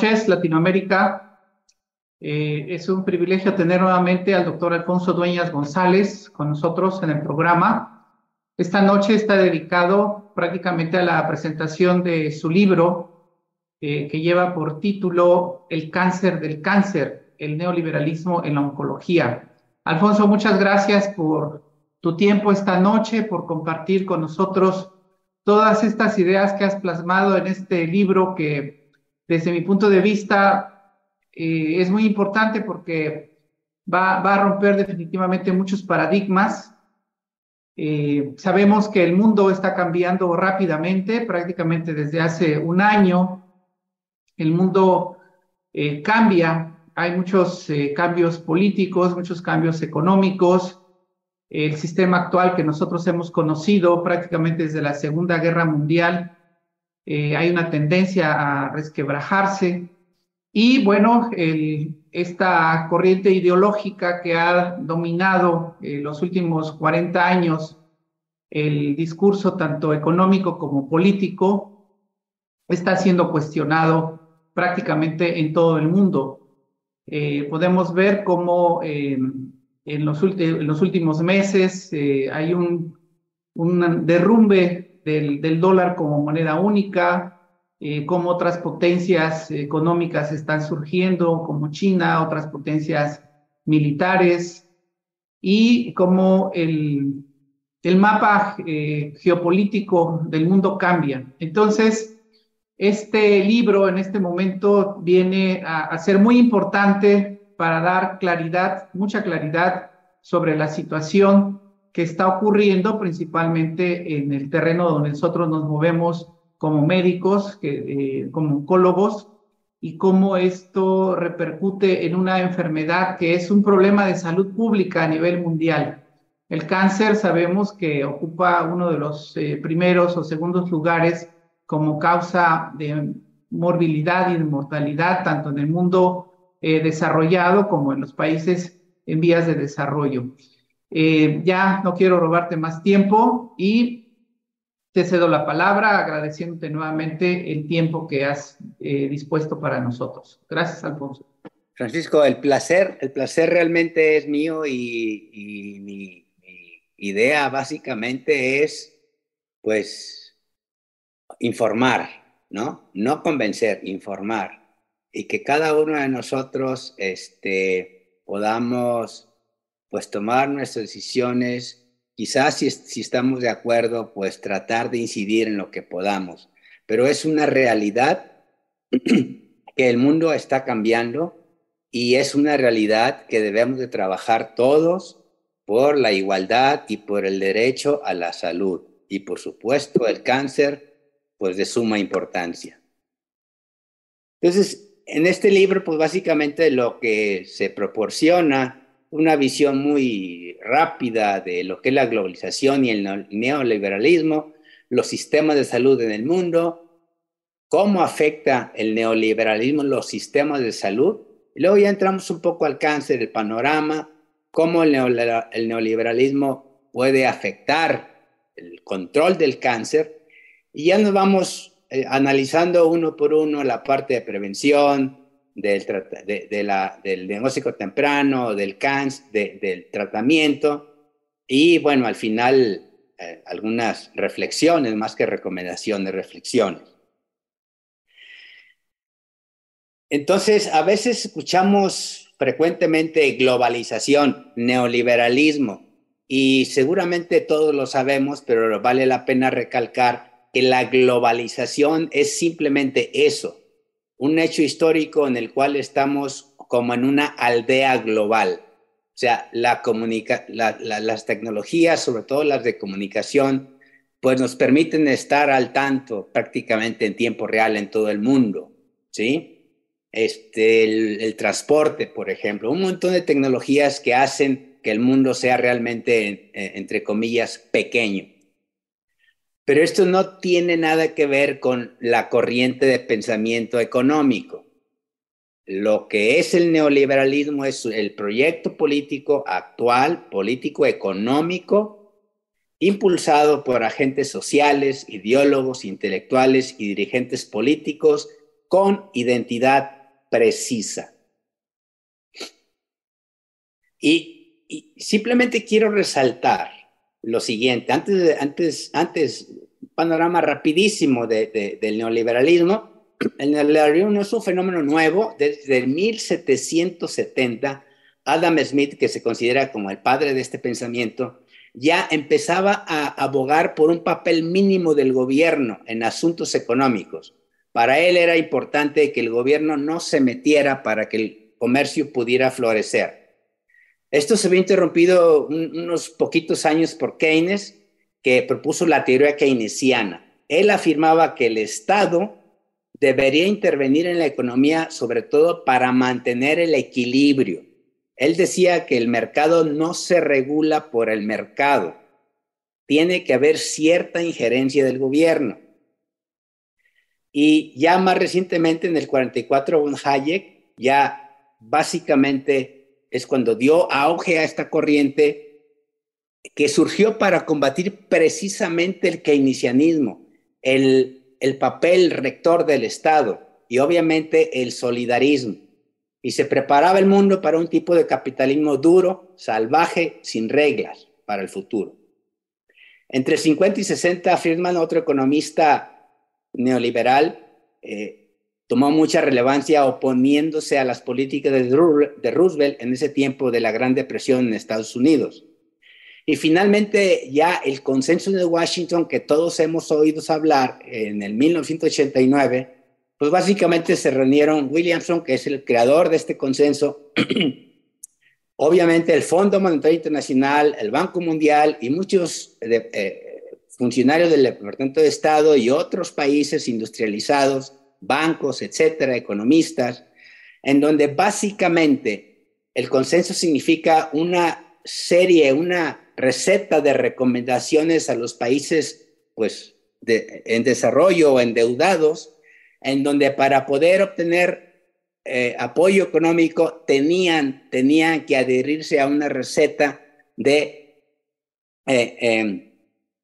noches, Latinoamérica. Es un privilegio tener nuevamente al doctor Alfonso Dueñas González con nosotros en el programa. Esta noche está dedicado prácticamente a la presentación de su libro que lleva por título El cáncer del cáncer, el neoliberalismo en la oncología. Alfonso, muchas gracias por tu tiempo esta noche, por compartir con nosotros todas estas ideas que has plasmado en este libro que, desde mi punto de vista, es muy importante porque va a romper definitivamente muchos paradigmas. Sabemos que el mundo está cambiando rápidamente, prácticamente desde hace un año. El mundo cambia, hay muchos cambios políticos, muchos cambios económicos. El sistema actual que nosotros hemos conocido prácticamente desde la Segunda Guerra Mundial, hay una tendencia a resquebrajarse. Y bueno, esta corriente ideológica que ha dominado los últimos 40 años el discurso tanto económico como político está siendo cuestionado prácticamente en todo el mundo. Podemos ver cómo en los últimos meses hay un derrumbe del dólar como moneda única, cómo otras potencias económicas están surgiendo, como China, otras potencias militares, y cómo el mapa geopolítico del mundo cambia. Entonces, este libro en este momento viene a ser muy importante para dar claridad, mucha claridad sobre la situación que está ocurriendo principalmente en el terreno donde nosotros nos movemos como médicos, como oncólogos, y cómo esto repercute en una enfermedad que es un problema de salud pública a nivel mundial. El cáncer sabemos que ocupa uno de los primeros o segundos lugares como causa de morbilidad y de mortalidad, tanto en el mundo desarrollado como en los países en vías de desarrollo. Ya no quiero robarte más tiempo y te cedo la palabra agradeciéndote nuevamente el tiempo que has dispuesto para nosotros. Gracias, Alfonso. Francisco, el placer realmente es mío y mi idea básicamente es, pues, informar, ¿no? No convencer, informar. Y que cada uno de nosotros podamos, pues, tomar nuestras decisiones. Quizás si estamos de acuerdo, pues tratar de incidir en lo que podamos. Pero es una realidad que el mundo está cambiando y es una realidad que debemos de trabajar todos por la igualdad y por el derecho a la salud. Y por supuesto el cáncer, pues de suma importancia. Entonces, en este libro, pues básicamente lo que se proporciona una visión muy rápida de lo que es la globalización y el neoliberalismo, los sistemas de salud en el mundo, cómo afecta el neoliberalismo en los sistemas de salud. Y luego ya entramos un poco al cáncer, el panorama, cómo el neoliberalismo puede afectar el control del cáncer. Y ya nos vamos analizando uno por uno la parte de prevención, del diagnóstico temprano, del cáncer, del tratamiento. Y bueno, al final algunas reflexiones, más que recomendaciones, reflexiones. Entonces, a veces escuchamos frecuentemente globalización, neoliberalismo, y seguramente todos lo sabemos, pero vale la pena recalcar que la globalización es simplemente eso, un hecho histórico en el cual estamos como en una aldea global. O sea, las tecnologías, sobre todo las de comunicación, pues nos permiten estar al tanto prácticamente en tiempo real en todo el mundo, ¿sí? El transporte, por ejemplo, un montón de tecnologías que hacen que el mundo sea realmente, entre comillas, pequeño. Pero esto no tiene nada que ver con la corriente de pensamiento económico. Lo que es el neoliberalismo es el proyecto político actual, político-económico, impulsado por agentes sociales, ideólogos, intelectuales y dirigentes políticos con identidad precisa. Y simplemente quiero resaltar lo siguiente, antes un panorama rapidísimo del neoliberalismo. El neoliberalismo no es un fenómeno nuevo. Desde 1770, Adam Smith, que se considera como el padre de este pensamiento, ya empezaba a abogar por un papel mínimo del gobierno en asuntos económicos. Para él era importante que el gobierno no se metiera para que el comercio pudiera florecer. Esto se había interrumpido unos poquitos años por Keynes, que propuso la teoría keynesiana. Él afirmaba que el Estado debería intervenir en la economía, sobre todo para mantener el equilibrio. Él decía que el mercado no se regula por el mercado. Tiene que haber cierta injerencia del gobierno. Y ya más recientemente, en el 44, von Hayek ya básicamente es cuando dio auge a esta corriente que surgió para combatir precisamente el keynesianismo, el papel rector del Estado y obviamente el solidarismo. Y se preparaba el mundo para un tipo de capitalismo duro, salvaje, sin reglas para el futuro. Entre 50 y 60, Friedman, otro economista neoliberal, tomó mucha relevancia oponiéndose a las políticas de Roosevelt en ese tiempo de la Gran Depresión en Estados Unidos. Y finalmente ya el consenso de Washington, que todos hemos oído hablar en el 1989, pues básicamente se reunieron Williamson, que es el creador de este consenso, obviamente el Fondo Monetario Internacional, el Banco Mundial y muchos funcionarios del Departamento de Estado y otros países industrializados, bancos, etcétera, economistas, en donde básicamente el consenso significa una receta de recomendaciones a los países pues, en desarrollo o endeudados, en donde para poder obtener apoyo económico tenían que adherirse a una receta de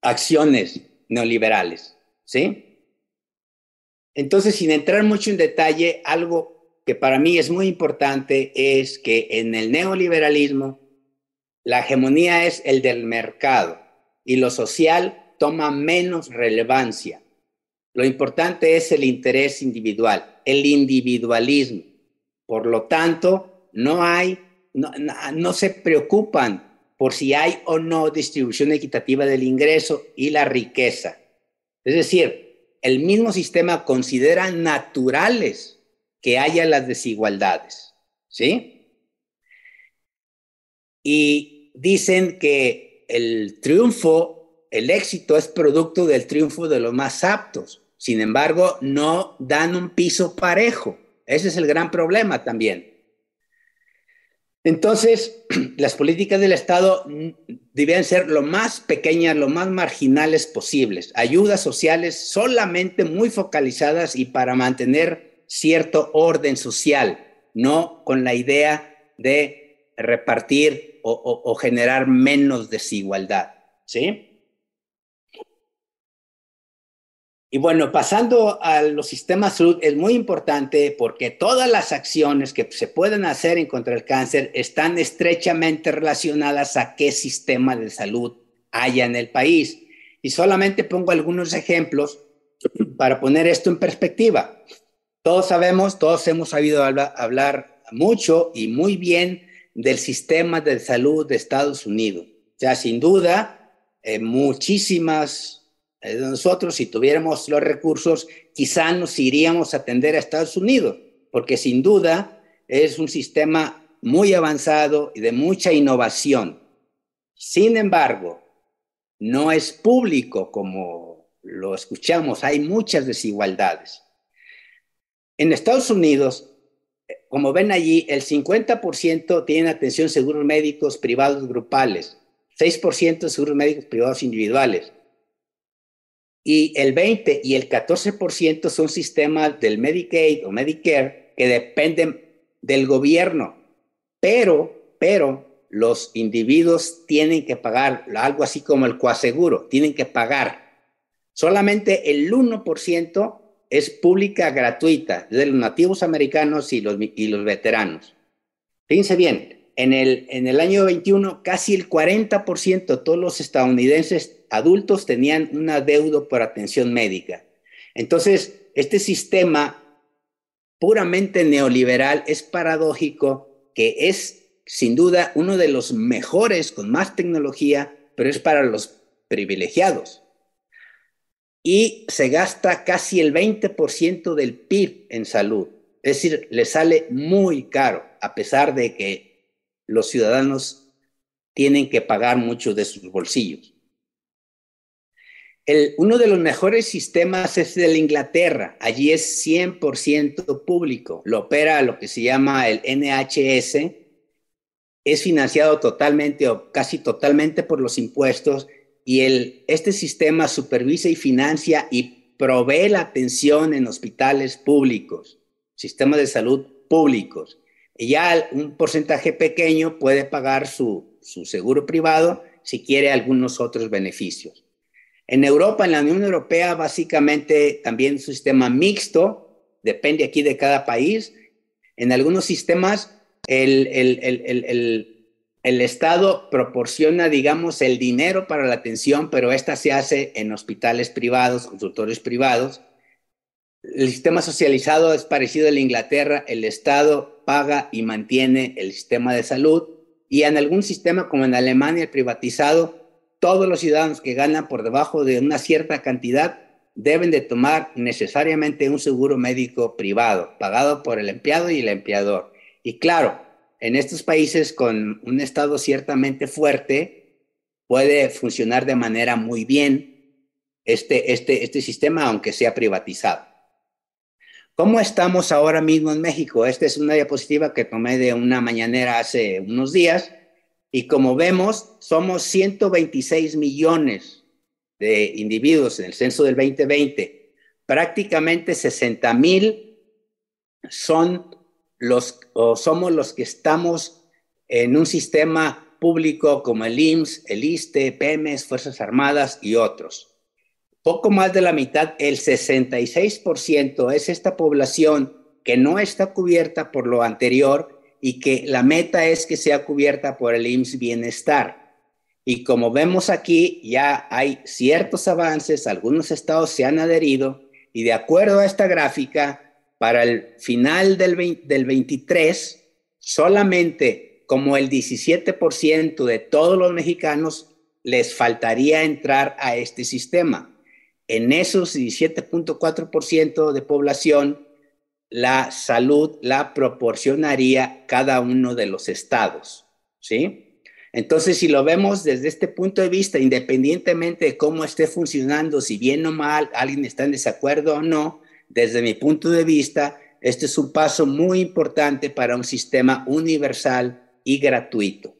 acciones neoliberales, ¿sí? Entonces, sin entrar mucho en detalle, algo que para mí es muy importante es que en el neoliberalismo la hegemonía es el del mercado y lo social toma menos relevancia. Lo importante es el interés individual, el individualismo. Por lo tanto, no se preocupan por si hay o no distribución equitativa del ingreso y la riqueza. Es decir, el mismo sistema considera naturales que haya las desigualdades, ¿sí? Y dicen que el éxito es producto del triunfo de los más aptos. Sin embargo, no dan un piso parejo. Ese es el gran problema también. Entonces, las políticas del Estado deben ser lo más pequeñas, lo más marginales posibles. Ayudas sociales solamente muy focalizadas y para mantener cierto orden social, no con la idea de repartir o generar menos desigualdad, ¿sí? Y bueno, pasando a los sistemas de salud, es muy importante porque todas las acciones que se pueden hacer en contra del cáncer están estrechamente relacionadas a qué sistema de salud haya en el país. Y solamente pongo algunos ejemplos para poner esto en perspectiva. Todos hemos oído hablar mucho y muy bien del sistema de salud de Estados Unidos. O sea, sin duda, muchísimas de nosotros, si tuviéramos los recursos, quizá nos iríamos a atender a Estados Unidos, porque sin duda es un sistema muy avanzado y de mucha innovación. Sin embargo, no es público como lo escuchamos, hay muchas desigualdades. En Estados Unidos, como ven allí, el 50% tienen atención seguros médicos privados grupales, 6% seguros médicos privados individuales, y el 20 y el 14% son sistemas del Medicaid o Medicare que dependen del gobierno, pero los individuos tienen que pagar algo así como el coaseguro, tienen que pagar. Solamente el 1% es pública gratuita, de los nativos americanos y los veteranos. Fíjense bien, en el año 21, casi el 40% de todos los estadounidenses adultos tenían un adeudo por atención médica. Entonces, este sistema puramente neoliberal es paradójico, que es sin duda uno de los mejores, con más tecnología, pero es para los privilegiados. Y se gasta casi el 20% del PIB en salud. Es decir, le sale muy caro, a pesar de que los ciudadanos tienen que pagar mucho de sus bolsillos. Uno de los mejores sistemas es el de Inglaterra. Allí es 100% público. Lo opera lo que se llama el NHS. Es financiado totalmente o casi totalmente por los impuestos, y este sistema supervisa y financia y provee la atención en hospitales públicos, sistemas de salud públicos. Y ya un porcentaje pequeño puede pagar su seguro privado si quiere algunos otros beneficios. En Europa, en la Unión Europea, básicamente también es un sistema mixto, depende aquí de cada país. En algunos sistemas el Estado proporciona, digamos, el dinero para la atención, pero esta se hace en hospitales privados, consultorios privados. El sistema socializado es parecido al de Inglaterra. El Estado paga y mantiene el sistema de salud, y en algún sistema como en Alemania, el privatizado, todos los ciudadanos que ganan por debajo de una cierta cantidad deben de tomar necesariamente un seguro médico privado, pagado por el empleado y el empleador. Y claro, en estos países con un Estado ciertamente fuerte, puede funcionar de manera muy bien este sistema, aunque sea privatizado. ¿Cómo estamos ahora mismo en México? Esta es una diapositiva que tomé de una mañanera hace unos días, y como vemos, somos 126 millones de individuos en el censo del 2020. Prácticamente 60,000 somos los que estamos en un sistema público como el IMSS, el ISSSTE, Pemex, Fuerzas Armadas y otros. Poco más de la mitad, el 66%, es esta población que no está cubierta por lo anterior, y que la meta es que sea cubierta por el IMSS Bienestar. Y como vemos aquí, ya hay ciertos avances, algunos estados se han adherido, y de acuerdo a esta gráfica, para el final del 23, solamente como el 17% de todos los mexicanos les faltaría entrar a este sistema. En esos 17.4% de población, la salud la proporcionaría cada uno de los estados, ¿sí? Entonces, si lo vemos desde este punto de vista, independientemente de cómo esté funcionando, si bien o mal, alguien está en desacuerdo o no, desde mi punto de vista, este es un paso muy importante para un sistema universal y gratuito.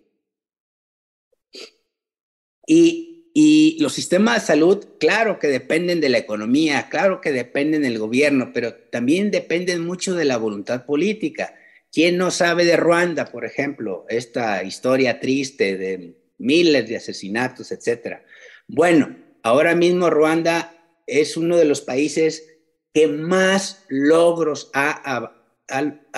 Y los sistemas de salud, claro que dependen de la economía, claro que dependen del gobierno, pero también dependen mucho de la voluntad política. ¿Quién no sabe de Ruanda, por ejemplo? Esta historia triste de miles de asesinatos, etcétera. Bueno, ahora mismo Ruanda es uno de los países que más logros ha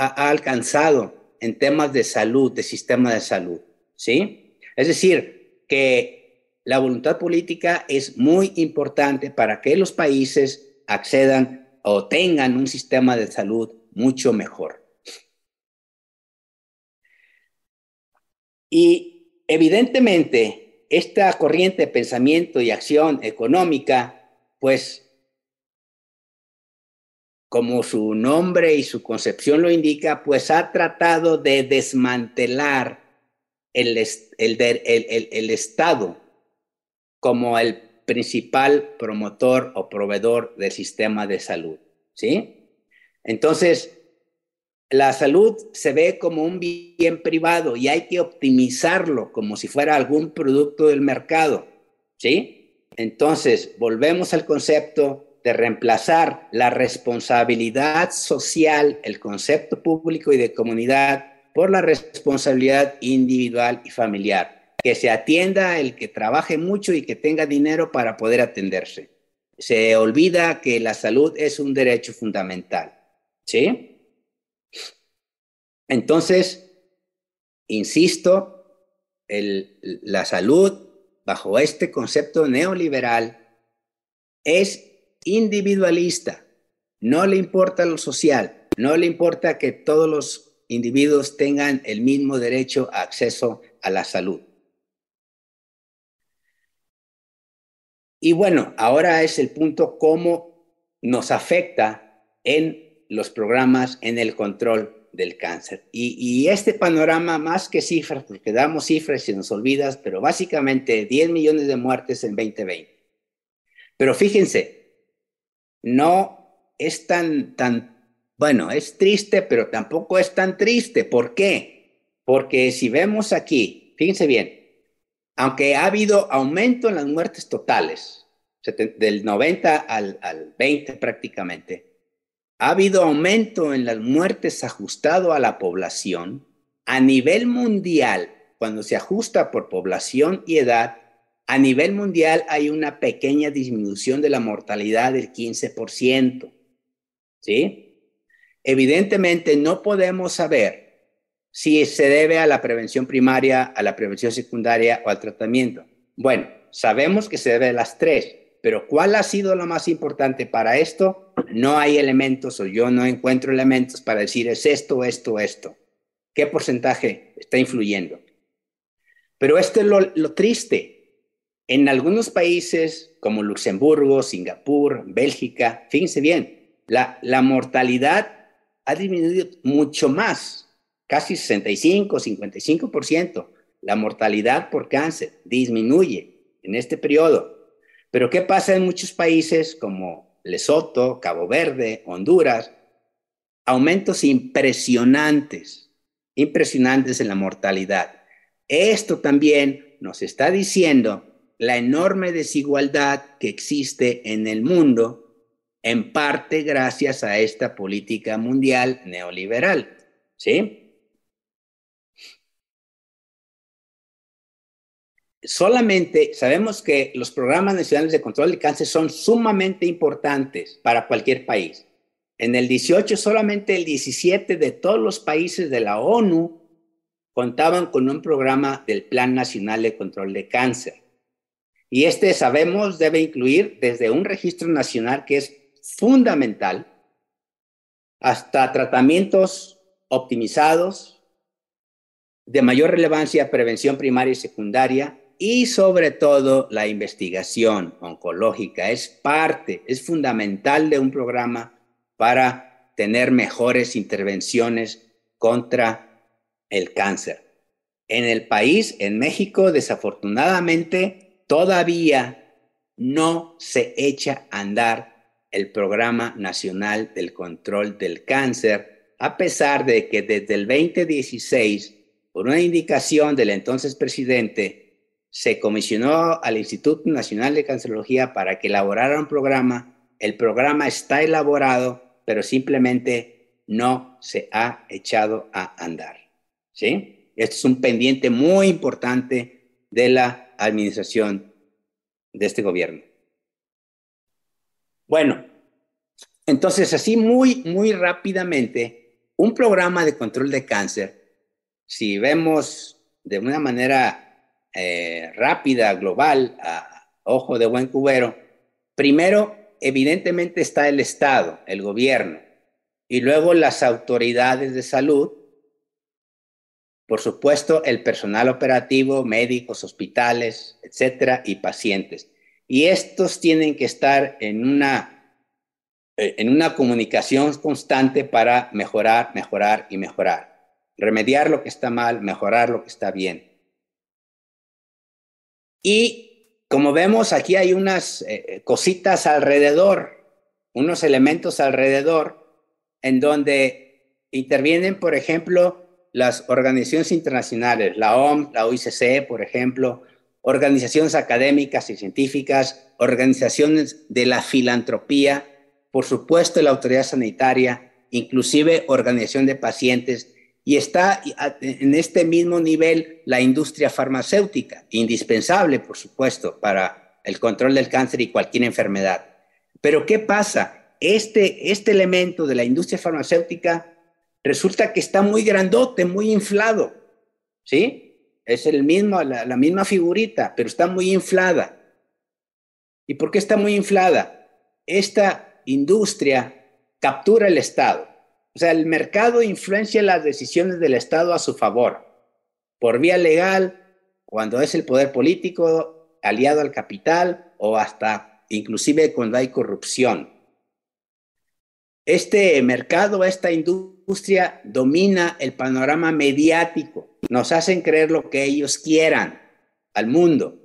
alcanzado en temas de salud, de sistema de salud, ¿sí? Es decir, que la voluntad política es muy importante para que los países accedan o tengan un sistema de salud mucho mejor. Y evidentemente, esta corriente de pensamiento y acción económica, pues, como su nombre y su concepción lo indica, pues ha tratado de desmantelar el Estado como el principal promotor o proveedor del sistema de salud, ¿sí? Entonces, la salud se ve como un bien privado y hay que optimizarlo como si fuera algún producto del mercado, ¿sí? Entonces, volvemos al concepto de reemplazar la responsabilidad social, el concepto público y de comunidad, por la responsabilidad individual y familiar. Que se atienda el que trabaje mucho y que tenga dinero para poder atenderse. se olvida que la salud es un derecho fundamental, ¿sí? Entonces, insisto, la salud bajo este concepto neoliberal es individualista, no le importa lo social, no le importa que todos los individuos tengan el mismo derecho a acceso a la salud. Y bueno, ahora es el punto cómo nos afecta en los programas en el control del cáncer. Y este panorama, más que cifras, porque damos cifras y se nos olvidas, pero básicamente 10 millones de muertes en 2020. Pero fíjense, no es bueno, es triste, pero tampoco es tan triste. ¿Por qué? Porque si vemos aquí, fíjense bien, aunque ha habido aumento en las muertes totales, del 90 al 20 prácticamente, ha habido aumento en las muertes ajustado a la población. A nivel mundial, cuando se ajusta por población y edad, a nivel mundial hay una pequeña disminución de la mortalidad del 15%, ¿sí? Evidentemente no podemos saber si se debe a la prevención primaria, a la prevención secundaria o al tratamiento. Bueno, sabemos que se debe a las tres, pero ¿cuál ha sido lo más importante para esto? No hay elementos, o yo no encuentro elementos para decir es esto, esto, esto. ¿Qué porcentaje está influyendo? Pero esto es lo triste. En algunos países como Luxemburgo, Singapur, Bélgica, fíjense bien, la mortalidad ha disminuido mucho más, casi 65, 55%. La mortalidad por cáncer disminuye en este periodo. Pero ¿qué pasa en muchos países como Lesoto, Cabo Verde, Honduras? Aumentos impresionantes en la mortalidad. Esto también nos está diciendo la enorme desigualdad que existe en el mundo, en parte gracias a esta política mundial neoliberal, ¿sí? Solamente sabemos que los programas nacionales de control de cáncer son sumamente importantes para cualquier país. En el 18, solamente el 17 de todos los países de la ONU contaban con un programa del Plan Nacional de Control de Cáncer. Y este, sabemos, debe incluir desde un registro nacional que es fundamental hasta tratamientos optimizados de mayor relevancia, prevención primaria y secundaria, y sobre todo la investigación oncológica. Es fundamental de un programa para tener mejores intervenciones contra el cáncer. En el país, en México, desafortunadamente, todavía no se echa a andar el Programa Nacional del Control del Cáncer, a pesar de que desde el 2016, por una indicación del entonces presidente, se comisionó al Instituto Nacional de Cancerología para que elaborara un programa. El programa está elaborado, pero simplemente no se ha echado a andar, ¿sí? Esto es un pendiente muy importante de la administración de este gobierno. Bueno, entonces así muy rápidamente, un programa de control de cáncer, si vemos de una manera rápida, global, a ojo de buen cubero, primero, evidentemente está el Estado, el gobierno, y luego las autoridades de salud, por supuesto, el personal operativo, médicos, hospitales, etcétera, y pacientes. Y estos tienen que estar en una comunicación constante para mejorar y mejorar. Remediar lo que está mal, mejorar lo que está bien. Y como vemos, aquí hay unas cositas alrededor, unos elementos alrededor, en donde intervienen, por ejemplo, las organizaciones internacionales, la OMS, la OICC, por ejemplo, organizaciones académicas y científicas, organizaciones de la filantropía, por supuesto la autoridad sanitaria, inclusive organización de pacientes, y está en este mismo nivel la industria farmacéutica, indispensable, por supuesto, para el control del cáncer y cualquier enfermedad. Pero ¿qué pasa? Este elemento de la industria farmacéutica resulta que está muy grandote, muy inflado, ¿sí? Es la misma figurita, pero está muy inflada. ¿Y por qué está muy inflada? Esta industria captura el Estado. O sea, el mercado influencia las decisiones del Estado a su favor, por vía legal, cuando es el poder político aliado al capital o hasta inclusive cuando hay corrupción. Este mercado, esta industria domina el panorama mediático. Nos hacen creer lo que ellos quieran al mundo.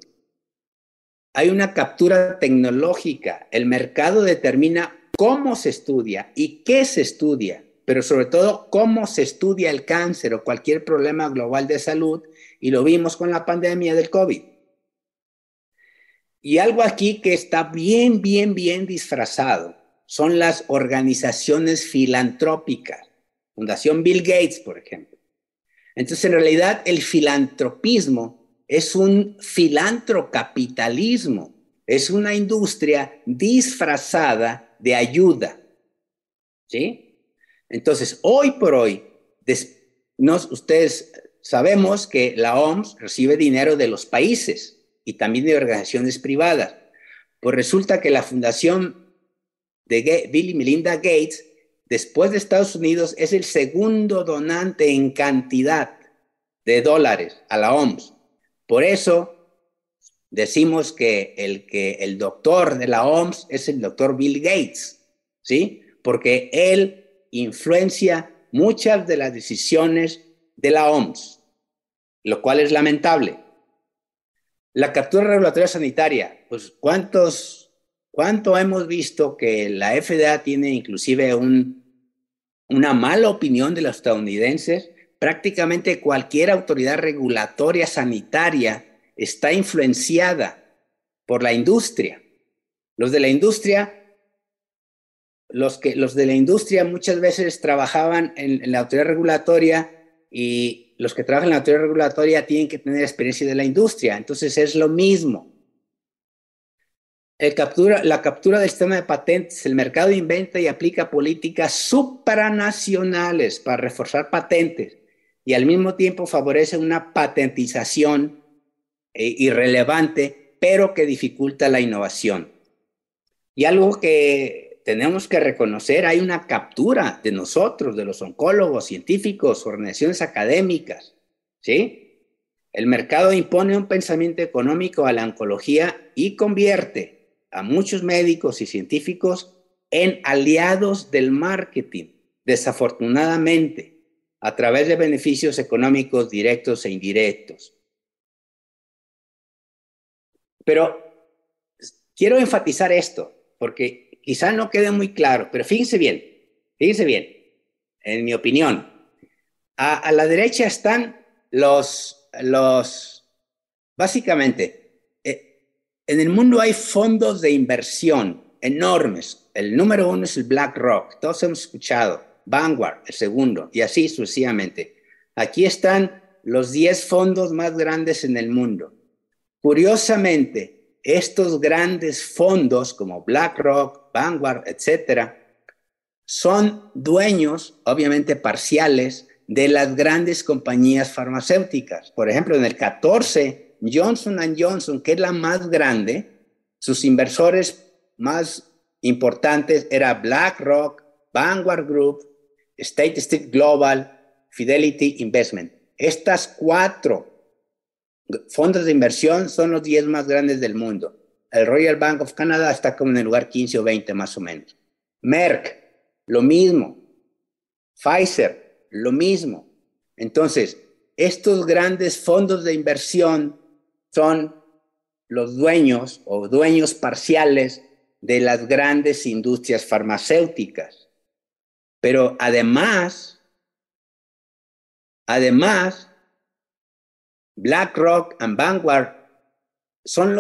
Hay una captura tecnológica. El mercado determina cómo se estudia y qué se estudia, pero sobre todo cómo se estudia el cáncer o cualquier problema global de salud, y lo vimos con la pandemia del COVID. Y algo aquí que está bien disfrazado son las organizaciones filantrópicas. Fundación Bill Gates, por ejemplo. Entonces, en realidad, el filantropismo es un filantrocapitalismo. Es una industria disfrazada de ayuda. ¿Sí? Entonces, hoy por hoy, ustedes sabemos que la OMS recibe dinero de los países y también de organizaciones privadas. Pues resulta que la fundación de Bill y Melinda Gates, después de Estados Unidos, es el segundo donante en cantidad de dólares a la OMS. Por eso decimos que el doctor de la OMS es el doctor Bill Gates, ¿sí? Porque él influencia muchas de las decisiones de la OMS, lo cual es lamentable. La captura regulatoria sanitaria, pues ¿cuánto hemos visto que la FDA tiene inclusive una mala opinión de los estadounidenses? Prácticamente cualquier autoridad regulatoria sanitaria está influenciada por la industria. Los de la industria muchas veces trabajaban en la autoridad regulatoria, y los que trabajan en la autoridad regulatoria tienen que tener experiencia de la industria. Entonces es lo mismo. La captura del sistema de patentes. El mercado inventa y aplica políticas supranacionales para reforzar patentes y al mismo tiempo favorece una patentización irrelevante, pero que dificulta la innovación. Y algo que tenemos que reconocer, hay una captura de nosotros, de los oncólogos, científicos, organizaciones académicas, ¿sí? El mercado impone un pensamiento económico a la oncología y convierte a muchos médicos y científicos en aliados del marketing, desafortunadamente, a través de beneficios económicos directos e indirectos. Pero quiero enfatizar esto, porque quizá no quede muy claro, pero fíjense bien, en mi opinión. A la derecha están básicamente, en el mundo hay fondos de inversión enormes. El número uno es el BlackRock, todos hemos escuchado. Vanguard, el segundo, y así sucesivamente. Aquí están los 10 fondos más grandes en el mundo. Curiosamente, estos grandes fondos como BlackRock, Vanguard, etcétera, son dueños, obviamente parciales, de las grandes compañías farmacéuticas. Por ejemplo, en el 14, Johnson & Johnson, que es la más grande, sus inversores más importantes eran BlackRock, Vanguard Group, State Street Global, Fidelity Investment. Estas 4 fondos de inversión son los 10 más grandes del mundo. El Royal Bank of Canada está como en el lugar 15 o 20 más o menos. Merck, lo mismo. Pfizer, lo mismo. Entonces, estos grandes fondos de inversión son los dueños o dueños parciales de las grandes industrias farmacéuticas. Pero además, BlackRock y Vanguard son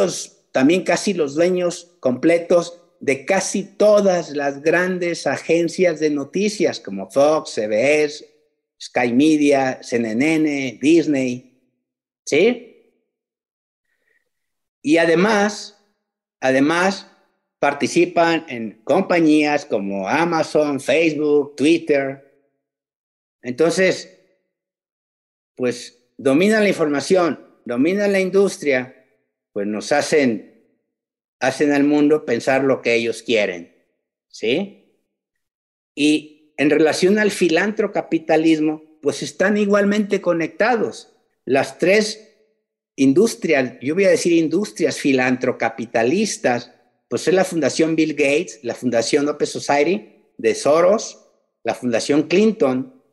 también casi los dueños completos de casi todas las grandes agencias de noticias como Fox, CBS, Sky Media, CNN, Disney, ¿sí? Y además, participan en compañías como Amazon, Facebook, Twitter. Entonces, pues dominan la información, dominan la industria, pues nos hacen al mundo pensar lo que ellos quieren, ¿sí? Y en relación al filantrocapitalismo, pues están igualmente conectados. Las tres industrias, yo voy a decir industrias filantrocapitalistas, pues es la Fundación Bill Gates, la Fundación Open Society de Soros, la Fundación Clinton,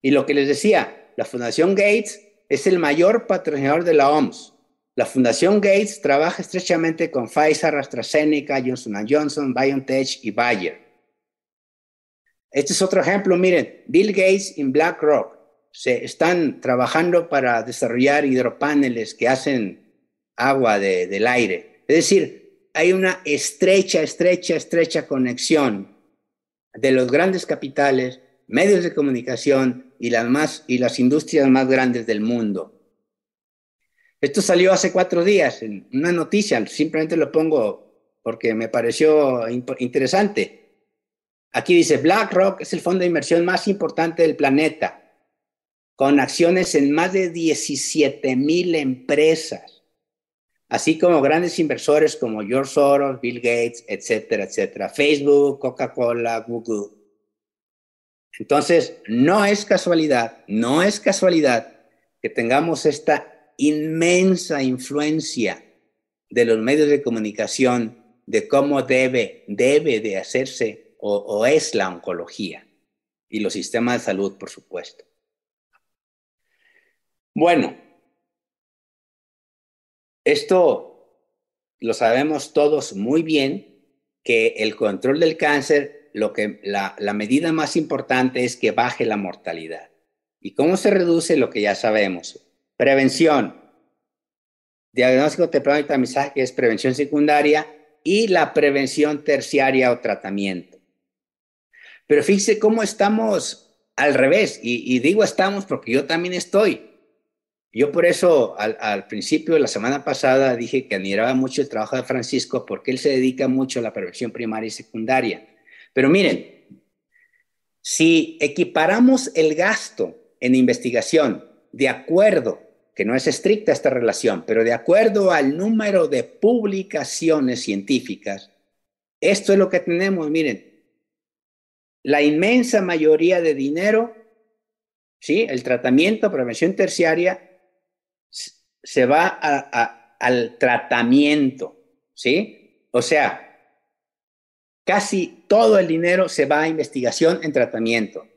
y lo que les decía, la Fundación Gates es el mayor patrocinador de la OMS. La Fundación Gates trabaja estrechamente con Pfizer, AstraZeneca, Johnson & Johnson, BioNTech y Bayer. Este es otro ejemplo, miren, Bill Gates y BlackRock se están trabajando para desarrollar hidropaneles que hacen agua del aire. Es decir, hay una estrecha conexión de los grandes capitales, medios de comunicación y las industrias más grandes del mundo. Esto salió hace 4 días en una noticia, simplemente lo pongo porque me pareció interesante. Aquí dice, BlackRock es el fondo de inversión más importante del planeta, con acciones en más de 17,000 empresas, así como grandes inversores como George Soros, Bill Gates, etcétera, etcétera, Facebook, Coca-Cola, Google. Entonces, no es casualidad que tengamos esta inmensa influencia de los medios de comunicación de cómo debe de hacerse o es la oncología y los sistemas de salud, por supuesto. Bueno, esto lo sabemos todos muy bien, que el control del cáncer, la medida más importante es que baje la mortalidad. ¿Y cómo se reduce? Lo que ya sabemos. Prevención, diagnóstico temprano y tamizaje, que es prevención secundaria, y la prevención terciaria o tratamiento. Pero fíjese cómo estamos al revés, y digo estamos porque yo también estoy. Yo por eso al principio de la semana pasada dije que admiraba mucho el trabajo de Francisco porque él se dedica mucho a la prevención primaria y secundaria. Pero miren, si equiparamos el gasto en investigación de acuerdo, que no es estricta esta relación, pero de acuerdo al número de publicaciones científicas, esto es lo que tenemos, miren. La inmensa mayoría de dinero, ¿sí? El tratamiento, prevención terciaria, se va al tratamiento, ¿sí? O sea, casi todo el dinero se va a investigación en tratamiento.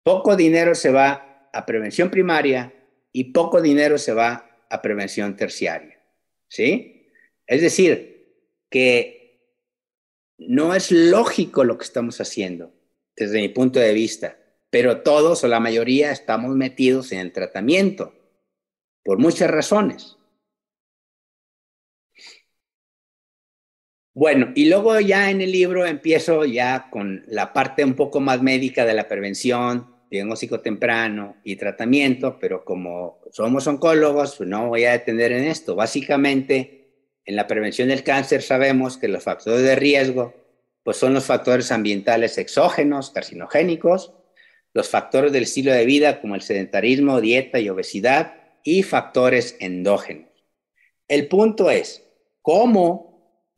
Poco dinero se va a prevención primaria y poco dinero se va a prevención terciaria, ¿sí? Es decir, que no es lógico lo que estamos haciendo desde mi punto de vista, pero todos o la mayoría estamos metidos en el tratamiento por muchas razones. Bueno, y luego ya en el libro empiezo ya con la parte un poco más médica de la prevención, diagnóstico temprano y tratamiento, pero como somos oncólogos, pues no voy a detener en esto. Básicamente, en la prevención del cáncer sabemos que los factores de riesgo pues son los factores ambientales exógenos, carcinogénicos, los factores del estilo de vida como el sedentarismo, dieta y obesidad, y factores endógenos. El punto es, ¿cómo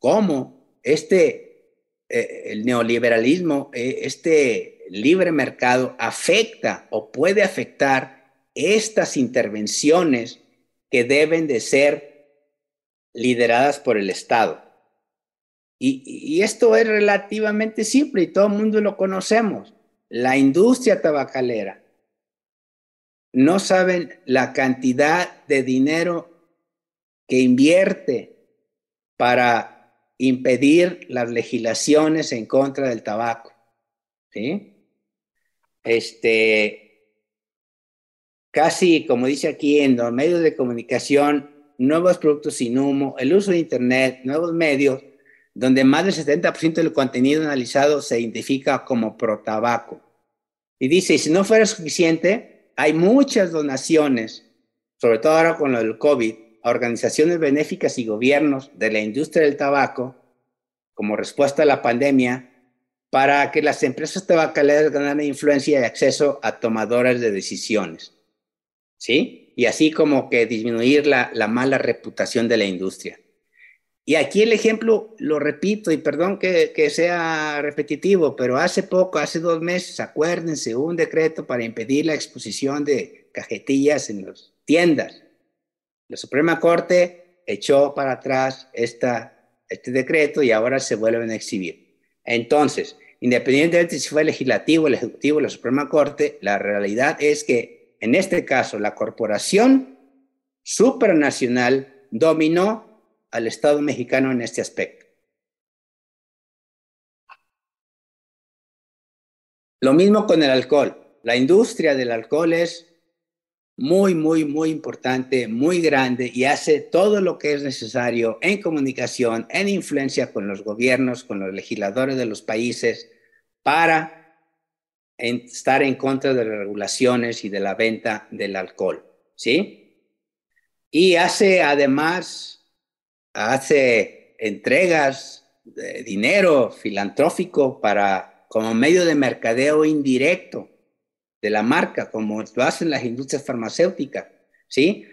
el neoliberalismo, este libre mercado afecta o puede afectar estas intervenciones que deben de ser lideradas por el Estado? Y esto es relativamente simple y todo el mundo lo conocemos. La industria tabacalera, no saben la cantidad de dinero que invierte para impedir las legislaciones en contra del tabaco, ¿sí? Casi, como dice aquí, en los medios de comunicación, nuevos productos sin humo, el uso de Internet, nuevos medios, donde más del 70% del contenido analizado se identifica como pro-tabaco. Y dice, y si no fuera suficiente, hay muchas donaciones, sobre todo ahora con lo del COVID, a organizaciones benéficas y gobiernos de la industria del tabaco, como respuesta a la pandemia para que las empresas tabacaleras ganaran influencia y acceso a tomadoras de decisiones, ¿sí? Y así como que disminuir la mala reputación de la industria. Y aquí el ejemplo, lo repito, y perdón que sea repetitivo, pero hace poco, hace 2 meses, acuérdense, hubo un decreto para impedir la exposición de cajetillas en las tiendas. La Suprema Corte echó para atrás este decreto y ahora se vuelven a exhibir. Entonces, independientemente si fue el legislativo, el ejecutivo, la Suprema Corte, la realidad es que en este caso la corporación supranacional dominó al Estado mexicano en este aspecto. Lo mismo con el alcohol. La industria del alcohol es muy, muy, muy importante, muy grande y hace todo lo que es necesario en comunicación, en influencia con los gobiernos, con los legisladores de los países para estar en contra de las regulaciones y de la venta del alcohol, ¿sí? Y hace entregas de dinero filantrófico como medio de mercadeo indirecto de la marca, como lo hacen las industrias farmacéuticas, ¿sí?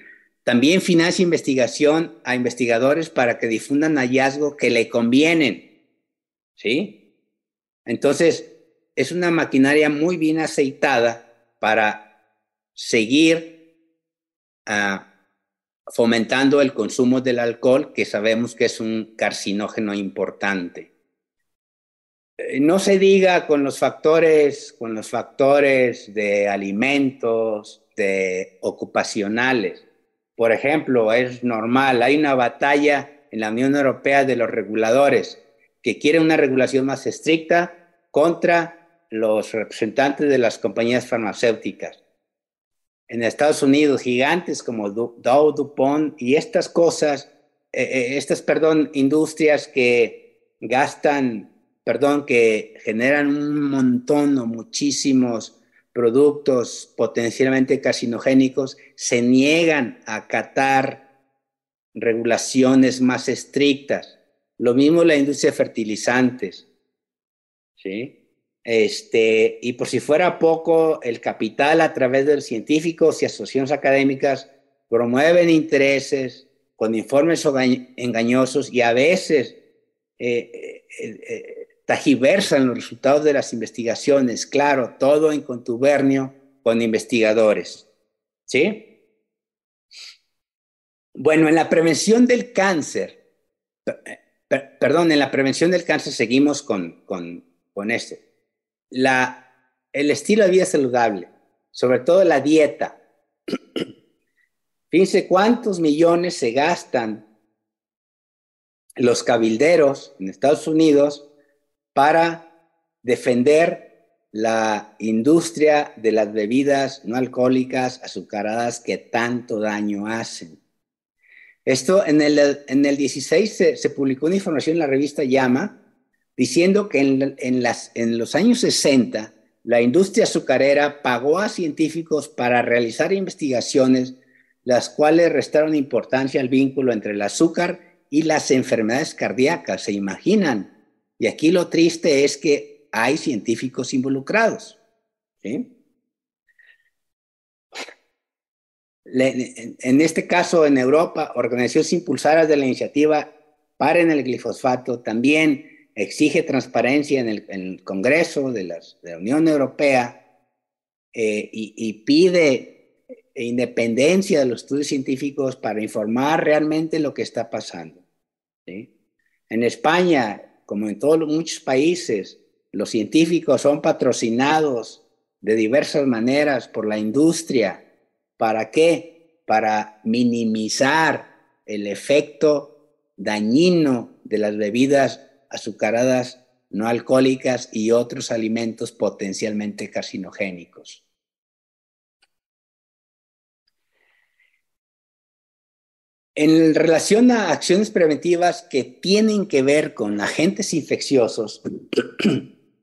También financia investigación a investigadores para que difundan hallazgos que le convienen, ¿sí? Entonces, es una maquinaria muy bien aceitada para seguir fomentando el consumo del alcohol, que sabemos que es un carcinógeno importante. No se diga con los factores de alimentos, de ocupacionales. Por ejemplo, es normal, hay una batalla en la Unión Europea de los reguladores que quieren una regulación más estricta contra los representantes de las compañías farmacéuticas. En Estados Unidos, gigantes como Dow, DuPont y estas cosas, industrias que que generan un montón o muchísimos productos potencialmente carcinogénicos, se niegan a acatar regulaciones más estrictas. Lo mismo la industria de fertilizantes, ¿sí? Y por si fuera poco, el capital a través de los científicos y asociaciones académicas promueven intereses con informes engañosos y a veces tajiversan los resultados de las investigaciones, claro, todo en contubernio con investigadores, ¿sí? Bueno, en la prevención del cáncer, en la prevención del cáncer seguimos con esto. El estilo de vida saludable, sobre todo la dieta. Fíjense cuántos millones se gastan los cabilderos en Estados Unidos para defender la industria de las bebidas no alcohólicas azucaradas que tanto daño hacen. Esto en el 16 se publicó una información en la revista Llama diciendo que en los años 60 la industria azucarera pagó a científicos para realizar investigaciones las cuales restaron importancia al vínculo entre el azúcar y las enfermedades cardíacas, ¿se imaginan? Y aquí lo triste es que hay científicos involucrados, ¿sí? En este caso, en Europa, organizaciones impulsoras de la iniciativa Paren el Glifosato también exige transparencia en el Congreso de la Unión Europea y pide independencia de los estudios científicos para informar realmente lo que está pasando, ¿sí? En España, como en muchos países, los científicos son patrocinados de diversas maneras por la industria. ¿Para qué? Para minimizar el efecto dañino de las bebidas azucaradas no alcohólicas y otros alimentos potencialmente carcinogénicos. En relación a acciones preventivas que tienen que ver con agentes infecciosos,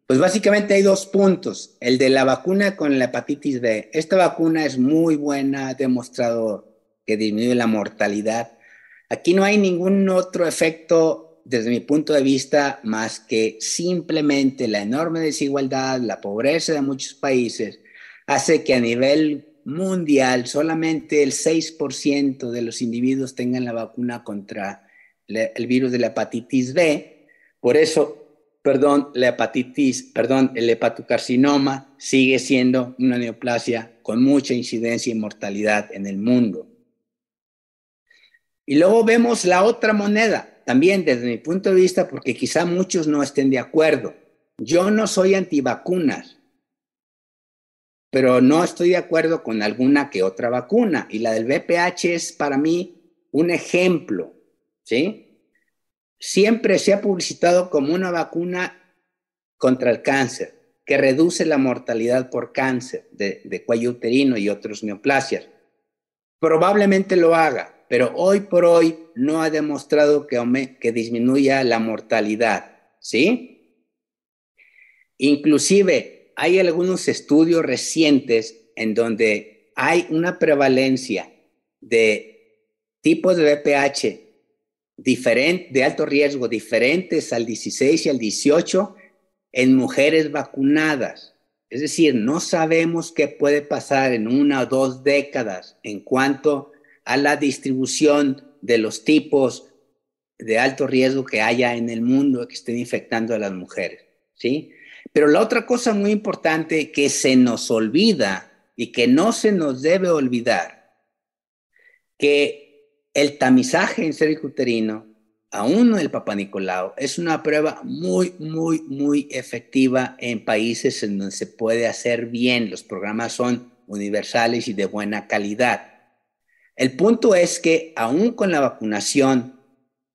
pues básicamente hay 2 puntos. El de la vacuna con la hepatitis B. Esta vacuna es muy buena, ha demostrado que disminuye la mortalidad. Aquí no hay ningún otro efecto desde mi punto de vista, más que simplemente la enorme desigualdad, la pobreza de muchos países, hace que a nivel mundial solamente el 6% de los individuos tengan la vacuna contra el virus de la hepatitis B. Por eso, el hepatocarcinoma sigue siendo una neoplasia con mucha incidencia y mortalidad en el mundo. Y luego vemos la otra moneda, también desde mi punto de vista, porque quizá muchos no estén de acuerdo. Yo no soy antivacunas, pero no estoy de acuerdo con alguna que otra vacuna. Y la del VPH es para mí un ejemplo, ¿sí? Siempre se ha publicitado como una vacuna contra el cáncer, que reduce la mortalidad por cáncer de cuello uterino y otros neoplasias. Probablemente lo haga, pero hoy por hoy no ha demostrado que disminuya la mortalidad, ¿sí? Inclusive hay algunos estudios recientes en donde hay una prevalencia de tipos de VPH de alto riesgo diferentes al 16 y al 18 en mujeres vacunadas. Es decir, no sabemos qué puede pasar en 1 o 2 décadas en cuanto a la distribución de los tipos de alto riesgo que haya en el mundo que estén infectando a las mujeres, ¿sí? Pero la otra cosa muy importante que se nos olvida y que no se nos debe olvidar, que el tamizaje en cervicuterino, aún el Papá Nicolau, es una prueba muy, muy, muy efectiva en países en donde se puede hacer bien. Los programas son universales y de buena calidad. El punto es que aún con la vacunación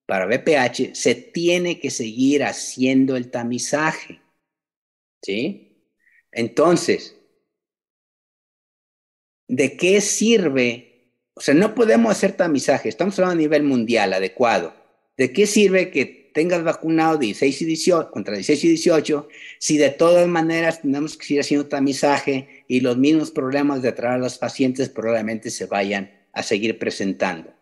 para VPH se tiene que seguir haciendo el tamizaje, ¿sí? Entonces, ¿de qué sirve? O sea, no podemos hacer tamizaje, estamos hablando a nivel mundial adecuado. ¿De qué sirve que tengas vacunado 16 y 18, contra 16 y 18 si de todas maneras tenemos que seguir haciendo tamizaje y los mismos problemas de atraer a los pacientes probablemente se vayan a seguir presentando?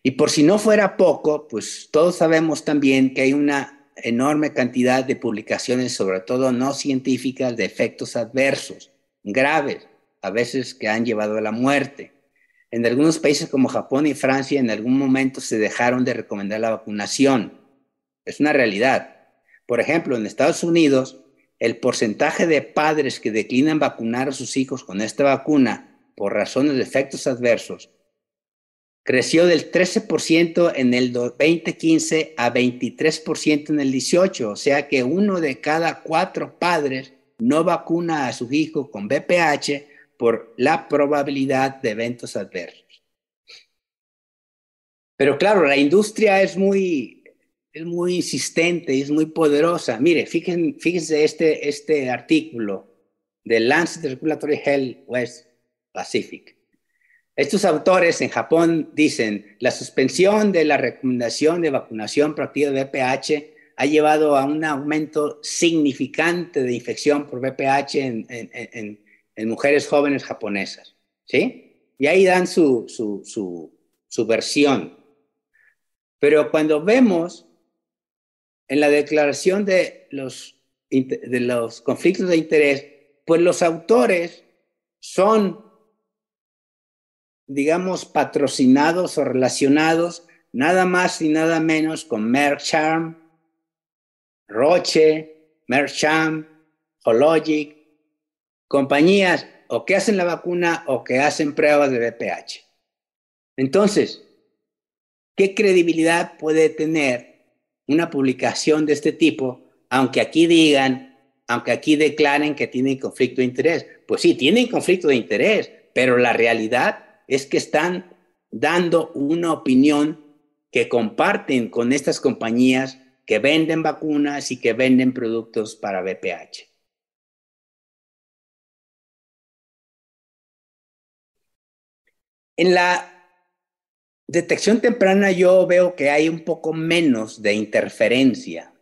Y por si no fuera poco, pues todos sabemos también que hay una enorme cantidad de publicaciones, sobre todo no científicas, de efectos adversos graves, a veces que han llevado a la muerte. En algunos países como Japón y Francia, en algún momento se dejaron de recomendar la vacunación. Es una realidad. Por ejemplo, en Estados Unidos, el porcentaje de padres que declinan vacunar a sus hijos con esta vacuna por razones de efectos adversos creció del 13% en el 2015 a 23% en el 18, o sea que 1 de cada 4 padres no vacuna a su hijo con VPH por la probabilidad de eventos adversos. Pero claro, la industria es muy insistente y es muy poderosa. Mire, fíjense este artículo del Lancet Respiratory Health West Pacific. Estos autores en Japón dicen, la suspensión de la recomendación de vacunación proactiva de VPH ha llevado a un aumento significante de infección por VPH en mujeres jóvenes japonesas, ¿sí? Y ahí dan su versión. Pero cuando vemos en la declaración de los conflictos de interés, pues los autores son, digamos, patrocinados o relacionados nada más y nada menos con Merck Sharp, Roche, Merck Sharp, Hologic, compañías o que hacen la vacuna o que hacen pruebas de VPH. Entonces, ¿qué credibilidad puede tener una publicación de este tipo, aunque aquí declaren que tienen conflicto de interés? Pues sí, tienen conflicto de interés, pero la realidad es que están dando una opinión que comparten con estas compañías que venden vacunas y que venden productos para VPH. En la detección temprana yo veo que hay un poco menos de interferencia,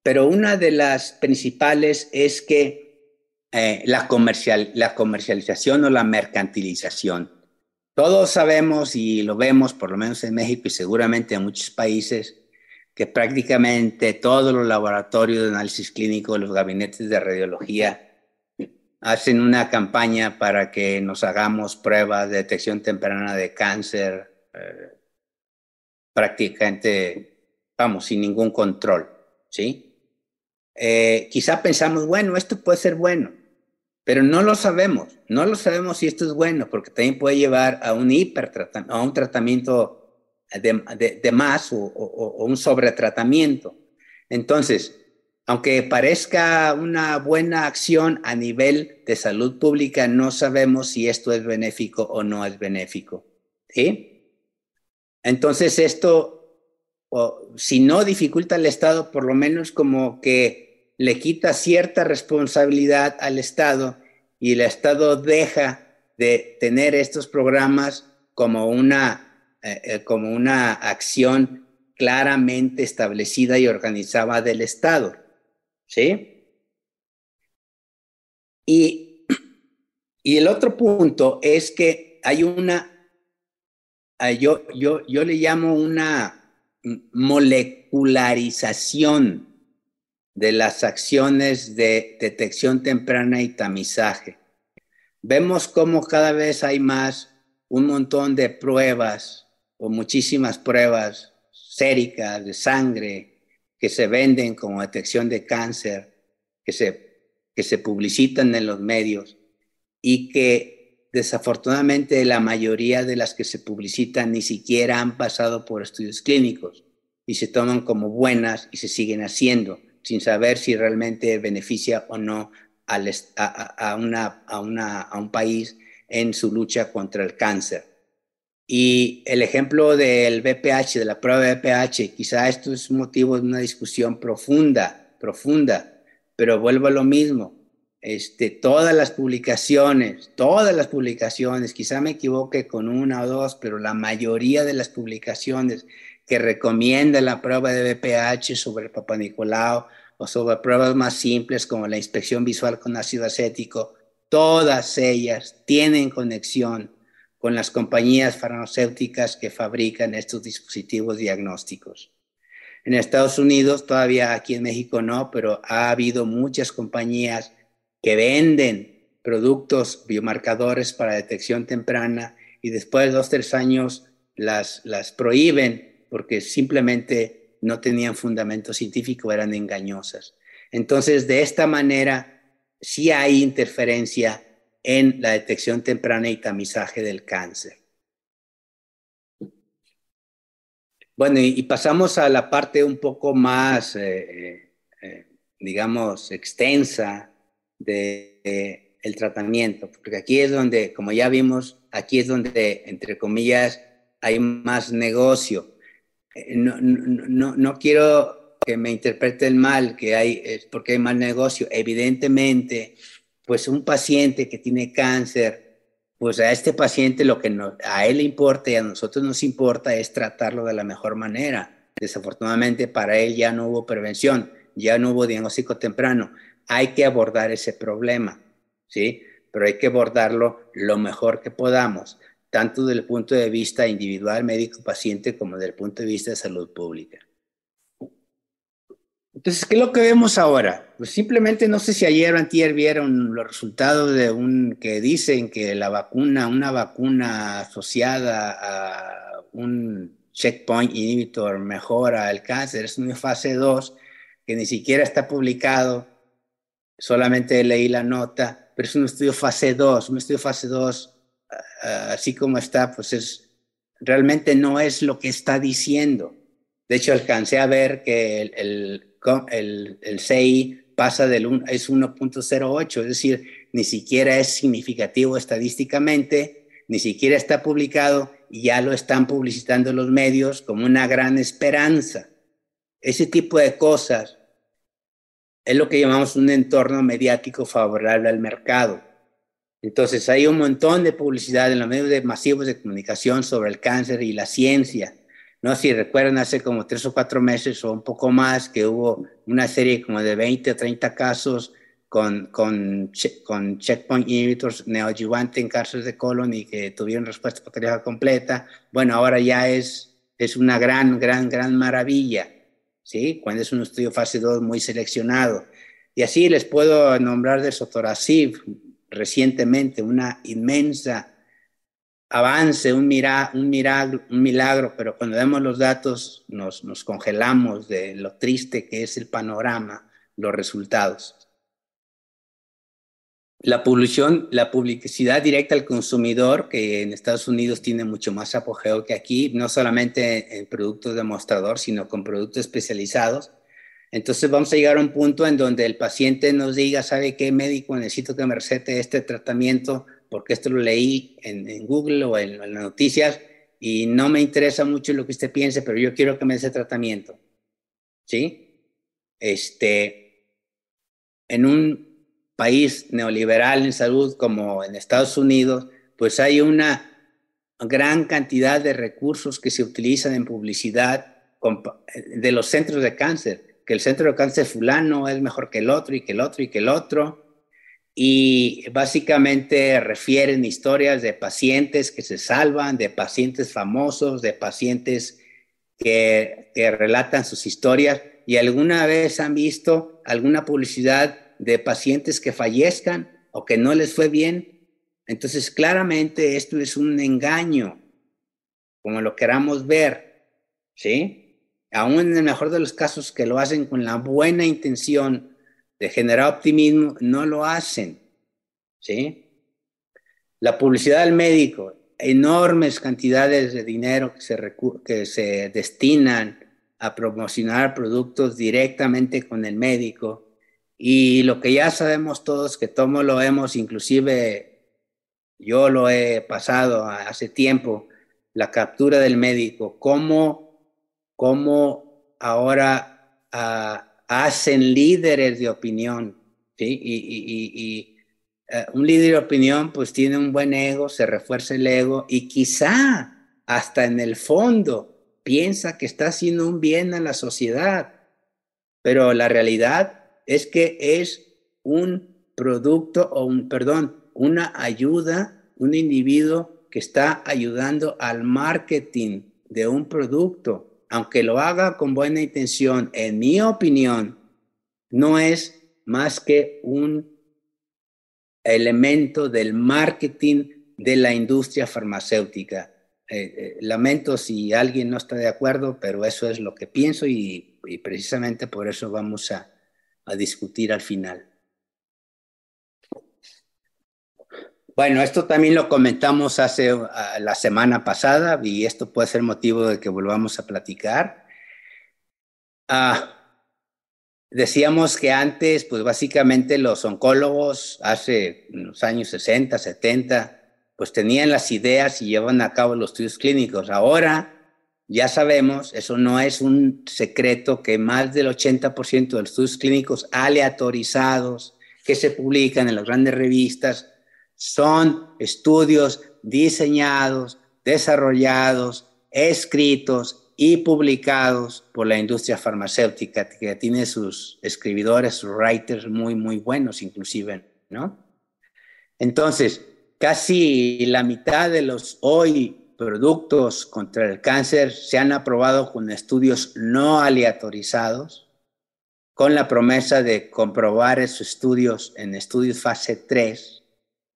pero una de las principales es que la comercialización o la mercantilización. Todos sabemos y lo vemos, por lo menos en México y seguramente en muchos países, que prácticamente todos los laboratorios de análisis clínico, los gabinetes de radiología, hacen una campaña para que nos hagamos pruebas de detección temprana de cáncer, prácticamente, vamos, sin ningún control, ¿sí? Quizá pensamos, bueno, esto puede ser bueno, pero no lo sabemos. No lo sabemos si esto es bueno, porque también puede llevar a un hipertratamiento, a un tratamiento de más o un sobretratamiento. Entonces, aunque parezca una buena acción a nivel de salud pública, no sabemos si esto es benéfico o no es benéfico, ¿sí? Entonces, esto, si no dificulta al Estado, por lo menos como que le quita cierta responsabilidad al Estado y el Estado deja de tener estos programas como una acción claramente establecida y organizada del Estado, ¿sí? Y, y el otro punto es que hay yo le llamo una molecularización de las acciones de detección temprana y tamizaje. Vemos cómo cada vez hay un montón de pruebas o muchísimas pruebas séricas de sangre que se venden como detección de cáncer, que se publicitan en los medios y que desafortunadamente la mayoría de las que se publicitan ni siquiera han pasado por estudios clínicos y se toman como buenas y se siguen haciendo sin saber si realmente beneficia o no a un país en su lucha contra el cáncer. Y el ejemplo del BPH, de la prueba de BPH, quizá esto es motivo de una discusión profunda, pero vuelvo a lo mismo. Todas las publicaciones, quizá me equivoque con una o dos, pero la mayoría de las publicaciones que recomiendan la prueba de BPH sobre el Papa Nicolau o sobre pruebas más simples como la inspección visual con ácido acético, todas ellas tienen conexión con las compañías farmacéuticas que fabrican estos dispositivos diagnósticos. En Estados Unidos, todavía aquí en México no, pero ha habido muchas compañías que venden productos biomarcadores para detección temprana y después de 2 o 3 años las prohíben porque simplemente no tenían fundamento científico, eran engañosas. Entonces, de esta manera, sí hay interferencia en la detección temprana y tamizaje del cáncer. Bueno, y pasamos a la parte un poco más, digamos, extensa del tratamiento, porque aquí es donde, como ya vimos, aquí es donde, entre comillas, hay más negocio. No quiero que me interpreten mal, es porque hay más negocio. Evidentemente, pues un paciente que tiene cáncer, pues a este paciente a él le importa y a nosotros nos importa es tratarlo de la mejor manera. Desafortunadamente para él ya no hubo prevención, ya no hubo diagnóstico temprano. Hay que abordar ese problema, ¿sí? Pero hay que abordarlo lo mejor que podamos, tanto desde el punto de vista individual, médico-paciente, como desde el punto de vista de salud pública. Entonces, ¿qué es lo que vemos ahora? Pues simplemente no sé si ayer o antier vieron los resultados que dicen que una vacuna asociada a un checkpoint inhibitor mejora el cáncer. Es una fase 2 que ni siquiera está publicado, solamente leí la nota, pero es un estudio fase 2. Un estudio fase 2, así como está, pues realmente no es lo que está diciendo. De hecho, alcancé a ver que el CI pasa es 1.08, es decir, ni siquiera es significativo estadísticamente, ni siquiera está publicado y ya lo están publicitando los medios como una gran esperanza. Ese tipo de cosas es lo que llamamos un entorno mediático favorable al mercado. Entonces hay un montón de publicidad en los medios masivos de comunicación sobre el cáncer y la ciencia. No sé si recuerdan hace como 3 o 4 meses o un poco más que hubo una serie como de 20 o 30 casos con checkpoint inhibitors neoadyuvante en cáncer de colon y que tuvieron respuesta bacteriana completa. Bueno, ahora ya es una gran maravilla. ¿sí? Cuando es un estudio fase 2 muy seleccionado. Y así les puedo nombrar de Sotorasib recientemente, una inmensa avance, un milagro, pero cuando vemos los datos nos congelamos de lo triste que es el panorama, los resultados. La publicidad directa al consumidor, que en Estados Unidos tiene mucho más apogeo que aquí, no solamente en productos de mostrador, sino con productos especializados. Entonces vamos a llegar a un punto en donde el paciente nos diga, ¿sabe qué, médico? Necesito que me recete este tratamiento porque esto lo leí en Google o en las noticias y no me interesa mucho lo que usted piense, pero yo quiero que me dé ese tratamiento. ¿Sí? En un país neoliberal en salud como en Estados Unidos, pues hay una gran cantidad de recursos que se utilizan en publicidad de los centros de cáncer, que el centro de cáncer fulano es mejor que el otro y que el otro y que el otro, y básicamente refieren historias de pacientes que se salvan, de pacientes famosos, de pacientes que relatan sus historias. ¿Y alguna vez han visto alguna publicidad de pacientes que fallezcan o que no les fue bien? Entonces, claramente esto es un engaño, como lo queramos ver, ¿sí? Aún en el mejor de los casos que lo hacen con la buena intención de generar optimismo, no lo hacen, ¿sí? La publicidad del médico, enormes cantidades de dinero que se destinan a promocionar productos directamente con el médico. Y lo que ya sabemos todos, que todos lo hemos, inclusive yo lo he pasado hace tiempo, la captura del médico, cómo ahora hacen líderes de opinión, ¿sí? Un líder de opinión pues tiene un buen ego, se refuerza el ego y quizá hasta en el fondo piensa que está haciendo un bien a la sociedad, pero la realidad es que es un producto perdón, una ayuda, un individuo que está ayudando al marketing de un producto, aunque lo haga con buena intención, en mi opinión, no es más que un elemento del marketing de la industria farmacéutica. Lamento si alguien no está de acuerdo, pero eso es lo que pienso y precisamente por eso vamos a discutir al final. Bueno, esto también lo comentamos la semana pasada y esto puede ser motivo de que volvamos a platicar. Decíamos que antes, pues básicamente los oncólogos, hace los años 60, 70, pues tenían las ideas y llevan a cabo los estudios clínicos. Ahora ya sabemos, eso no es un secreto, que más del 80% de los estudios clínicos aleatorizados que se publican en las grandes revistas son estudios diseñados, desarrollados, escritos y publicados por la industria farmacéutica, que tiene sus escribidores, sus writers muy, muy buenos inclusive, ¿no? Entonces, casi la mitad de los hoy productos contra el cáncer se han aprobado con estudios no aleatorizados, con la promesa de comprobar esos estudios en estudios fase 3,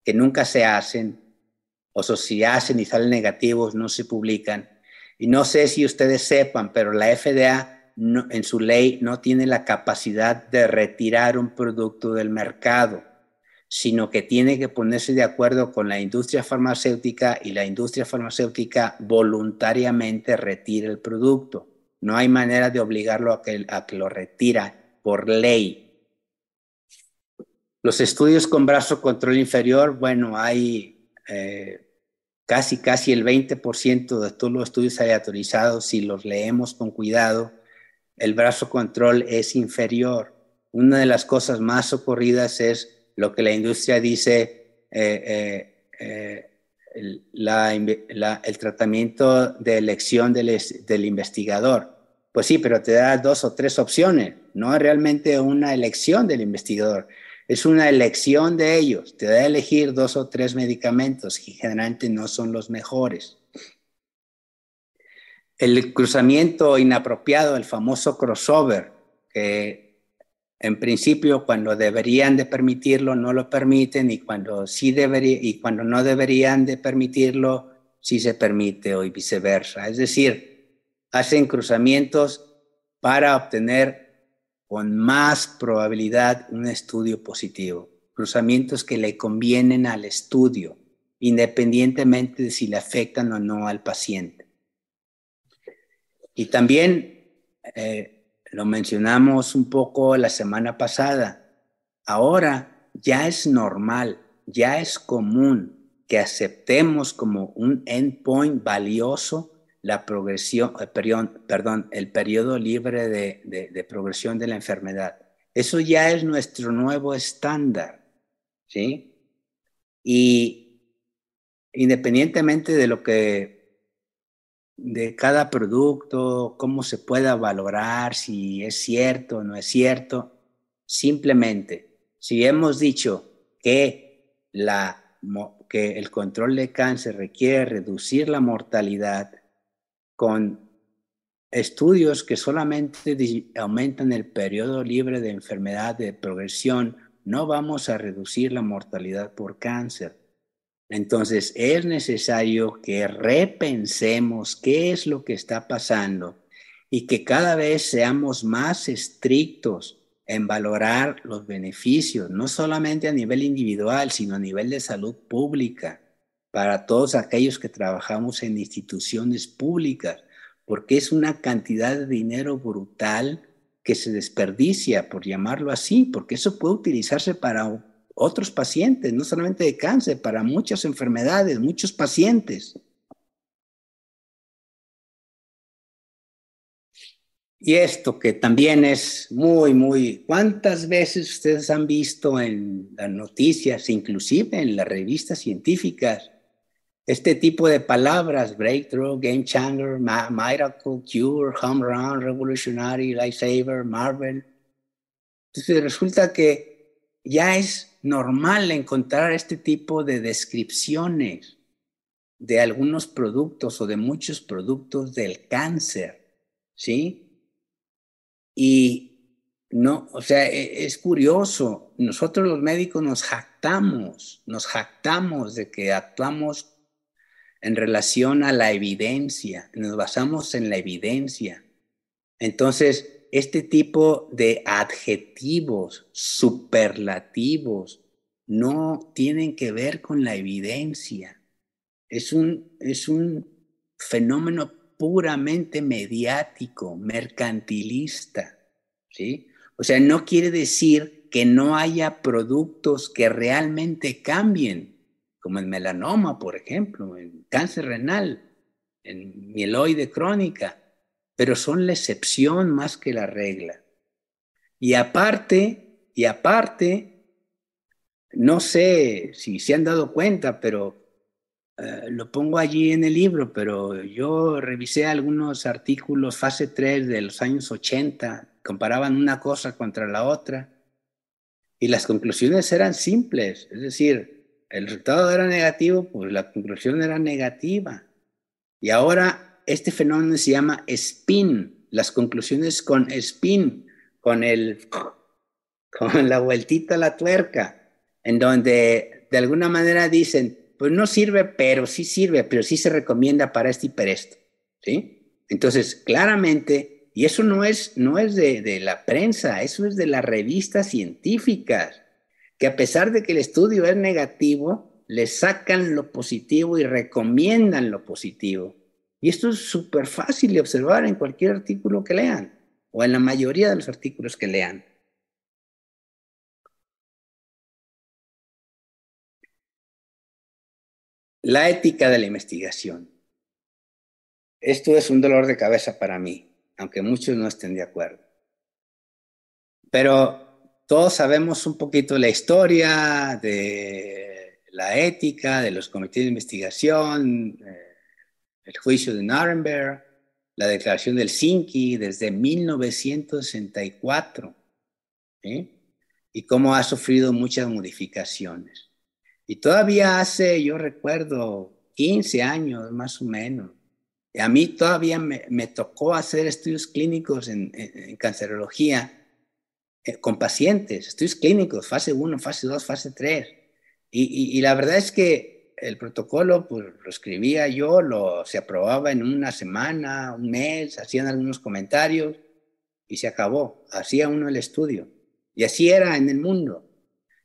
que nunca se hacen, o si hacen y salen negativos, no se publican. Y no sé si ustedes sepan, pero la FDA en su ley no tiene la capacidad de retirar un producto del mercado, sino que tiene que ponerse de acuerdo con la industria farmacéutica y la industria farmacéutica voluntariamente retire el producto. No hay manera de obligarlo a que lo retira por ley. Los estudios con brazo control inferior, bueno, hay casi el 20% de todos los estudios aleatorizados, si los leemos con cuidado, el brazo control es inferior. Una de las cosas más ocurridas es lo que la industria dice, el tratamiento de elección del investigador. Pues sí, pero te da 2 o 3 opciones, no es realmente una elección del investigador, es una elección de ellos, te da a elegir 2 o 3 medicamentos que generalmente no son los mejores. El cruzamiento inapropiado, el famoso crossover, que en principio cuando deberían de permitirlo no lo permiten y cuando sí debería y cuando no deberían de permitirlo sí se permite o viceversa. Es decir, hacen cruzamientos para obtener con más probabilidad un estudio positivo. Cruzamientos que le convienen al estudio, independientemente de si le afectan o no al paciente. Y también lo mencionamos un poco la semana pasada. Ahora ya es normal, ya es común que aceptemos como un endpoint valioso la progresión, el periodo libre de progresión de la enfermedad. Eso ya es nuestro nuevo estándar, ¿sí? Y independientemente de lo que de cada producto, cómo se pueda valorar, si es cierto o no es cierto. Simplemente, si hemos dicho que, que el control de cáncer requiere reducir la mortalidad con estudios que solamente aumentan el periodo libre de enfermedad de progresión, no vamos a reducir la mortalidad por cáncer. Entonces es necesario que repensemos qué es lo que está pasando y que cada vez seamos más estrictos en valorar los beneficios, no solamente a nivel individual, sino a nivel de salud pública, para todos aquellos que trabajamos en instituciones públicas, porque es una cantidad de dinero brutal que se desperdicia, por llamarlo así, porque eso puede utilizarse para otros pacientes, no solamente de cáncer, para muchas enfermedades, muchos pacientes. Y esto que también es ¿cuántas veces ustedes han visto en las noticias, inclusive en las revistas científicas, este tipo de palabras: breakthrough, game changer, miracle, cure, home run, revolutionary, lifesaver, marvel? Entonces resulta que ya es normal encontrar este tipo de descripciones de algunos productos o de muchos productos del cáncer, ¿sí? Y no, o sea, es curioso. Nosotros los médicos nos jactamos de que actuamos en relación a la evidencia, nos basamos en la evidencia. Entonces, este tipo de adjetivos superlativos no tienen que ver con la evidencia. Es un fenómeno puramente mediático, mercantilista, ¿sí? O sea, no quiere decir que no haya productos que realmente cambien, como el melanoma, por ejemplo, el cáncer renal, en mieloide crónica, pero son la excepción más que la regla. Y aparte, no sé si se han dado cuenta, pero lo pongo allí en el libro, pero yo revisé algunos artículos fase 3 de los años 80, comparaban una cosa contra la otra, y las conclusiones eran simples, es decir, el resultado era negativo, pues la conclusión era negativa. Y ahora este fenómeno se llama spin, las conclusiones con spin, con con la vueltita a la tuerca, en donde de alguna manera dicen, pues no sirve, pero sí se recomienda para esto y para esto, ¿sí? Entonces, claramente, y eso no es de la prensa, eso es de las revistas científicas, que a pesar de que el estudio es negativo, le sacan lo positivo y recomiendan lo positivo. Y esto es súper fácil de observar en cualquier artículo que lean, o en la mayoría de los artículos que lean. La ética de la investigación. Esto es un dolor de cabeza para mí, aunque muchos no estén de acuerdo. Pero todos sabemos un poquito la historia de la ética, de los comités de investigación, el juicio de Nuremberg, la declaración del Helsinki desde 1964, ¿sí? Y cómo ha sufrido muchas modificaciones. Y todavía hace, yo recuerdo, 15 años más o menos, A mí todavía me tocó hacer estudios clínicos en cancerología con pacientes, estudios clínicos, fase 1, fase 2, fase 3. Y la verdad es que el protocolo, pues lo escribía yo, se aprobaba en una semana, un mes, hacían algunos comentarios y se acabó. Hacía uno el estudio. Y así era en el mundo.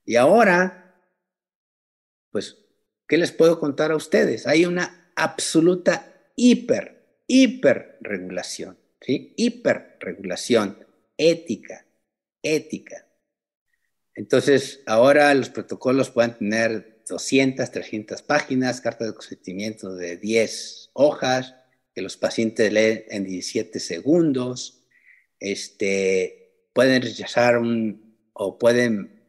Y ahora, pues, ¿qué les puedo contar a ustedes? Hay una absoluta hiperregulación, ¿sí? Hiperregulación ética. Entonces, ahora los protocolos pueden tener 200, 300 páginas, cartas de consentimiento de 10 hojas, que los pacientes leen en 17 segundos. Pueden rechazar o pueden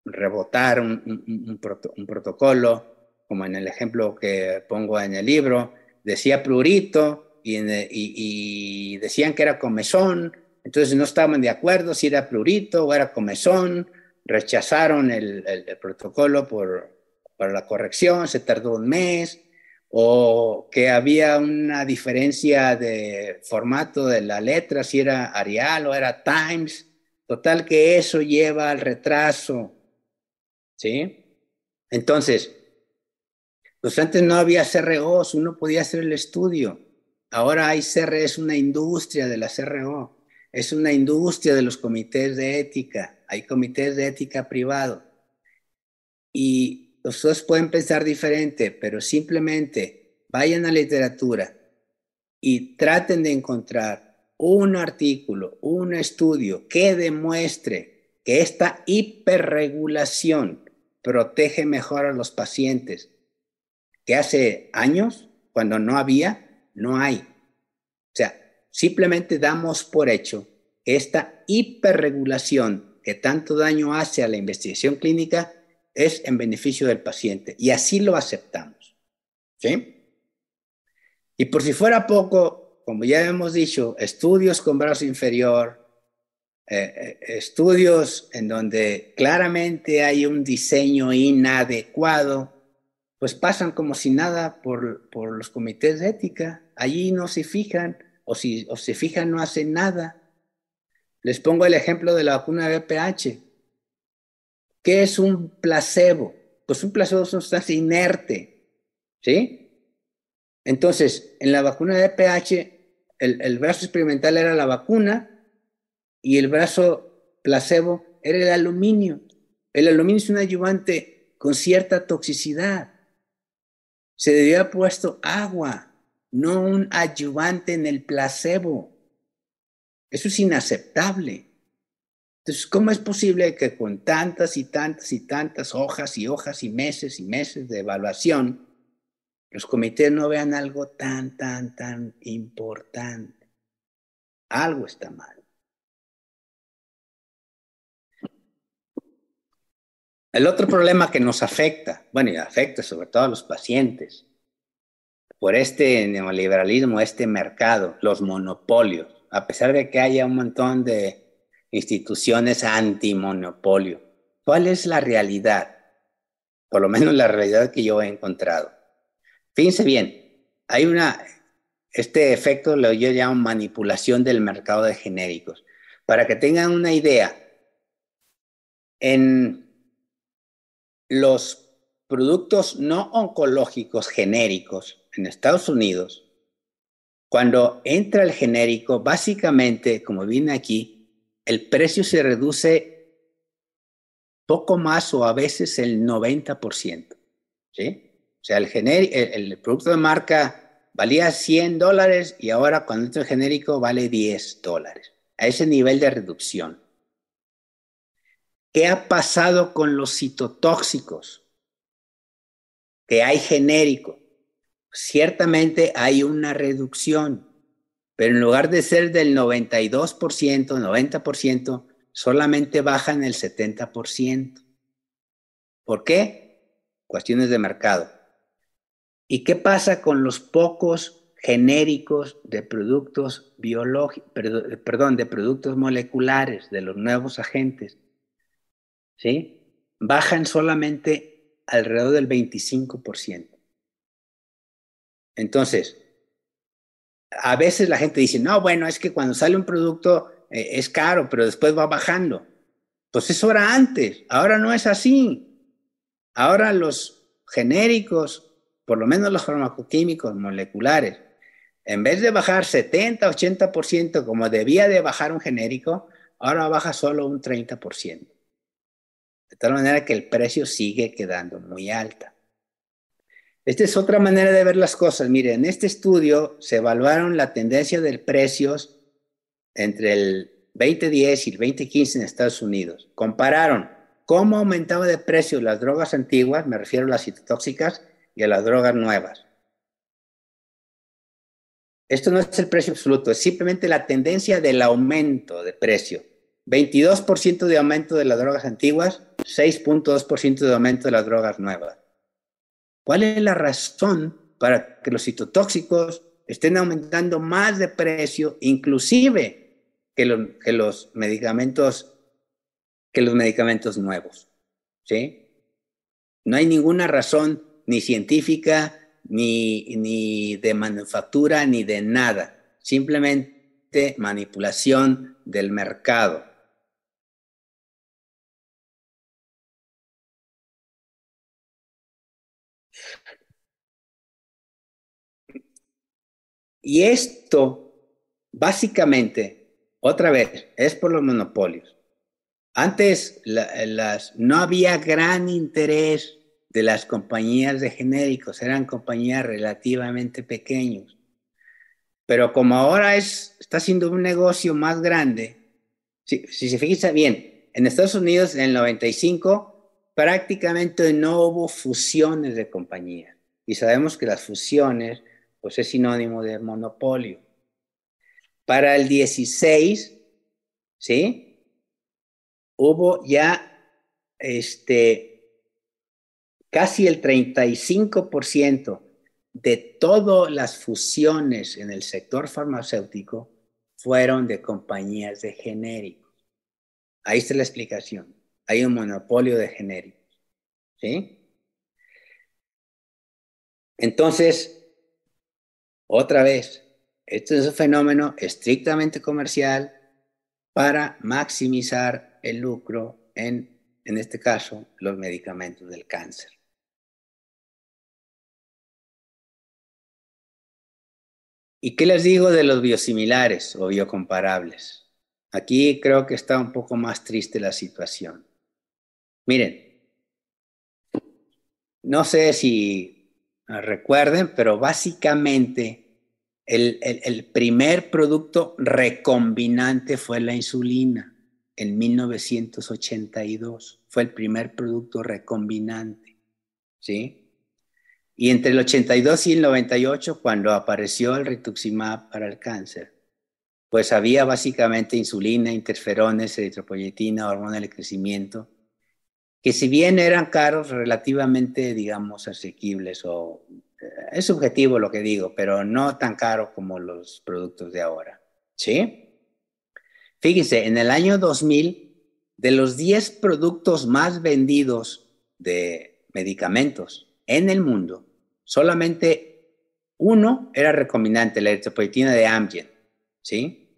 rebotar un protocolo, como en el ejemplo que pongo en el libro, decía prurito y decían que era comezón, entonces no estaban de acuerdo si era prurito o era comezón, rechazaron el protocolo para la corrección, se tardó un mes, o que había una diferencia de formato de la letra, si era Arial o era Times, total que eso lleva al retraso, ¿sí? Entonces, pues antes no había CROs, uno podía hacer el estudio. Ahora hay CRE, es una industria de la CRO, es una industria de los comités de ética, hay comités de ética privado. Y ustedes pueden pensar diferente, pero simplemente vayan a la literatura y traten de encontrar un artículo, un estudio que demuestre que esta hiperregulación protege mejor a los pacientes que hace años, cuando no había, no hay. O sea, simplemente damos por hecho que esta hiperregulación que tanto daño hace a la investigación clínica es en beneficio del paciente y así lo aceptamos. ¿Sí? Y por si fuera poco, como ya hemos dicho, estudios con brazo inferior, estudios en donde claramente hay un diseño inadecuado, pues pasan como si nada por los comités de ética. Allí no se fijan, o si se fijan no hacen nada. Les pongo el ejemplo de la vacuna de VPH. ¿Qué es un placebo? Pues un placebo es una sustancia inerte, ¿sí? Entonces, en la vacuna de VPH, el brazo experimental era la vacuna y el brazo placebo era el aluminio. El aluminio es un ayudante con cierta toxicidad. Se debió haber puesto agua, no un ayudante en el placebo. Eso es inaceptable. Entonces, ¿cómo es posible que con tantas y tantas y tantas hojas y hojas y meses de evaluación, los comités no vean algo tan importante? Algo está mal. El otro problema que nos afecta, bueno, y afecta sobre todo a los pacientes, por este neoliberalismo, este mercado, los monopolios, a pesar de que haya un montón de instituciones antimonopolio, ¿cuál es la realidad? Por lo menos la realidad que yo he encontrado. Fíjense bien, hay este efecto lo yo llamo manipulación del mercado de genéricos. Para que tengan una idea, en los productos no oncológicos genéricos en Estados Unidos, cuando entra el genérico, básicamente, como viene aquí, el precio se reduce poco más o a veces el 90%, ¿sí? O sea, el producto de marca valía $100 y ahora cuando entra el genérico vale $10. A ese nivel de reducción. ¿Qué ha pasado con los citotóxicos? Que hay genérico. Ciertamente hay una reducción, pero en lugar de ser del 92%, 90%, solamente bajan el 70%. ¿Por qué? Cuestiones de mercado. ¿Y qué pasa con los pocos genéricos de productos biológicos, perdón, de productos moleculares, de los nuevos agentes? ¿Sí? Bajan solamente alrededor del 25%. Entonces, a veces la gente dice, no, bueno, es que cuando sale un producto es caro, pero después va bajando. Pues eso era antes, ahora no es así. Ahora los genéricos, por lo menos los farmacoquímicos moleculares, en vez de bajar 70-80% como debía de bajar un genérico, ahora baja solo un 30%. De tal manera que el precio sigue quedando muy alta. Esta es otra manera de ver las cosas. Mire, en este estudio se evaluaron la tendencia de precios entre el 2010 y el 2015 en Estados Unidos. Compararon cómo aumentaba de precio las drogas antiguas, me refiero a las citotóxicas, y a las drogas nuevas. Esto no es el precio absoluto, es simplemente la tendencia del aumento de precio. 22% de aumento de las drogas antiguas, 6.2% de aumento de las drogas nuevas. ¿Cuál es la razón para que los citotóxicos estén aumentando más de precio, inclusive que los medicamentos nuevos? ¿Sí? No hay ninguna razón ni científica, ni de manufactura, ni de nada. Simplemente manipulación del mercado. Y esto, básicamente, otra vez, es por los monopolios. Antes no había gran interés de las compañías de genéricos, eran compañías relativamente pequeños. Pero como ahora está siendo un negocio más grande, si se fija bien, en Estados Unidos en el 95 prácticamente no hubo fusiones de compañías. Y sabemos que las fusiones pues es sinónimo de monopolio. Para el 16, ¿sí? Hubo ya casi el 35% de todas las fusiones en el sector farmacéutico fueron de compañías de genéricos. Ahí está la explicación. Hay un monopolio de genéricos. ¿Sí? Entonces, otra vez, este es un fenómeno estrictamente comercial para maximizar el lucro en este caso, los medicamentos del cáncer. ¿Y qué les digo de los biosimilares o biocomparables? Aquí creo que está un poco más triste la situación. Miren, no sé si recuerden, pero básicamente el primer producto recombinante fue la insulina en 1982. Fue el primer producto recombinante, ¿sí? Y entre el 82 y el 98, cuando apareció el rituximab para el cáncer, pues había básicamente insulina, interferones, eritropoyetina, hormona del crecimiento, que si bien eran caros, relativamente, digamos, asequibles, o es subjetivo lo que digo, pero no tan caro como los productos de ahora, ¿sí? Fíjense, en el año 2000, de los 10 productos más vendidos de medicamentos en el mundo, solamente uno era recombinante, la eritropoyetina de Amgen, ¿sí?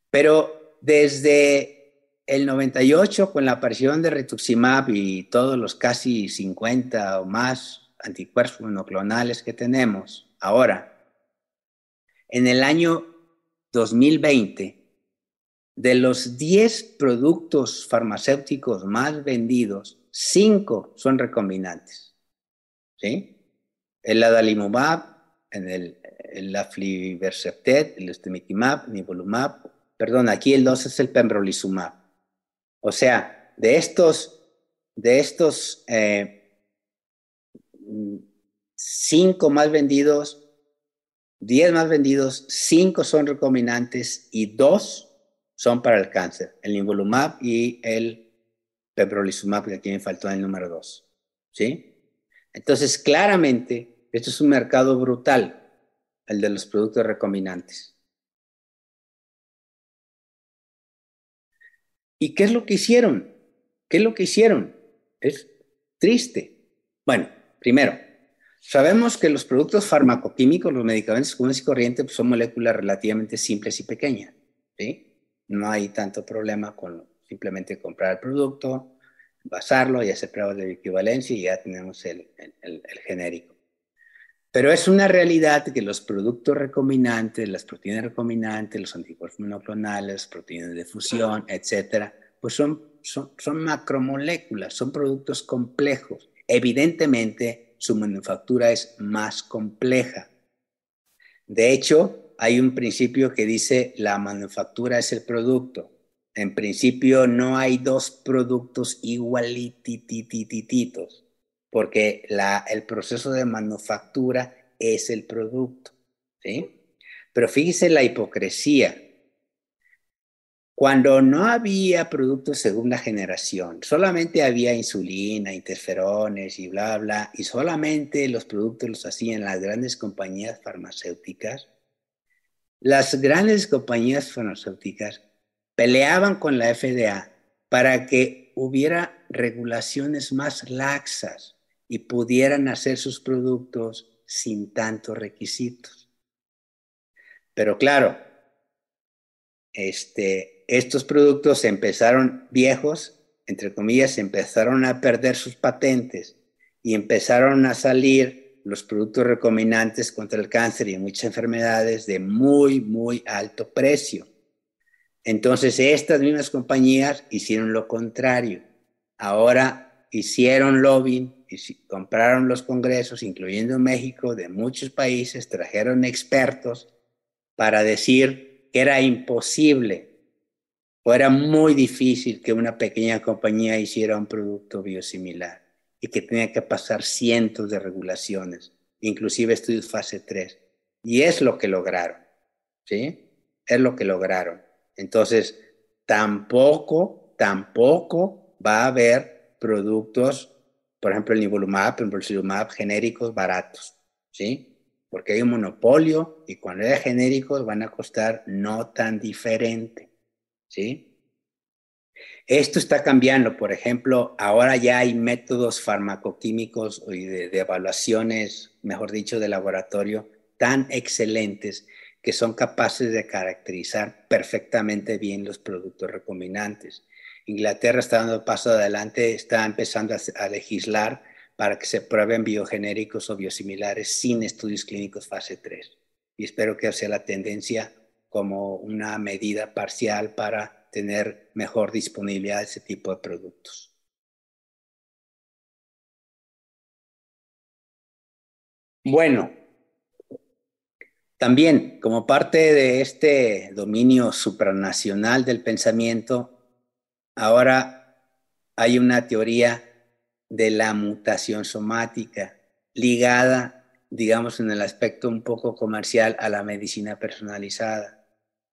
Pero desde el 98, con la aparición de rituximab y todos los casi 50 o más anticuerpos monoclonales que tenemos ahora, en el año 2020, de los 10 productos farmacéuticos más vendidos, 5 son recombinantes, ¿sí? El adalimumab, el aflibercept, el ustekinumab, nivolumab, perdón, aquí el 2 es el pembrolizumab. O sea, de estos 5 más vendidos, 10 más vendidos, 5 son recombinantes y 2 son para el cáncer, el nivolumab y el pembrolizumab, que aquí me faltó el número 2, ¿sí? Entonces, claramente, esto es un mercado brutal, el de los productos recombinantes. ¿Y qué es lo que hicieron? ¿Qué es lo que hicieron? Es triste. Bueno, primero, Sabemos que los productos farmacoquímicos, los medicamentos comunes y corrientes, pues son moléculas relativamente simples y pequeñas, ¿sí? No hay tanto problema con simplemente comprar el producto, basarlo y hacer pruebas de equivalencia y ya tenemos el genérico. Pero es una realidad que los productos recombinantes, las proteínas recombinantes, los anticuerpos monoclonales, proteínas de fusión, etcétera, pues son macromoléculas, son productos complejos. Evidentemente, su manufactura es más compleja. De hecho, hay un principio que dice la manufactura es el producto. En principio, no hay dos productos igualitititos, porque el proceso de manufactura es el producto, ¿sí? Pero fíjese la hipocresía. Cuando no había productos de segunda generación, solamente había insulina, interferones y bla, bla, y solamente los productos los hacían las grandes compañías farmacéuticas. Las grandes compañías farmacéuticas peleaban con la FDA para que hubiera regulaciones más laxas y pudieran hacer sus productos sin tantos requisitos. Pero claro, estos productos empezaron viejos, entre comillas, empezaron a perder sus patentes y empezaron a salir los productos recombinantes contra el cáncer y muchas enfermedades de muy, muy alto precio. Entonces, estas mismas compañías hicieron lo contrario. Ahora hicieron lobbying, compraron los congresos, incluyendo México, de muchos países, trajeron expertos para decir que era imposible o era muy difícil que una pequeña compañía hiciera un producto biosimilar y que tenía que pasar cientos de regulaciones, inclusive estudios fase 3. Y es lo que lograron, ¿sí? Es lo que lograron. Entonces, tampoco va a haber productos, por ejemplo, el nivolumab, el embolizumab, genéricos baratos, ¿sí? Porque hay un monopolio y cuando hay genéricos van a costar no tan diferente, ¿sí? Esto está cambiando, por ejemplo, ahora ya hay métodos farmacoquímicos y de evaluaciones, mejor dicho, de laboratorio, tan excelentes que son capaces de caracterizar perfectamente bien los productos recombinantes. Inglaterra está dando paso adelante, está empezando a legislar para que se prueben biogenéricos o biosimilares sin estudios clínicos fase 3. Y espero que sea la tendencia como una medida parcial para tener mejor disponibilidad de ese tipo de productos. Bueno, también como parte de este dominio supranacional del pensamiento, ahora hay una teoría de la mutación somática ligada, digamos, en el aspecto un poco comercial a la medicina personalizada.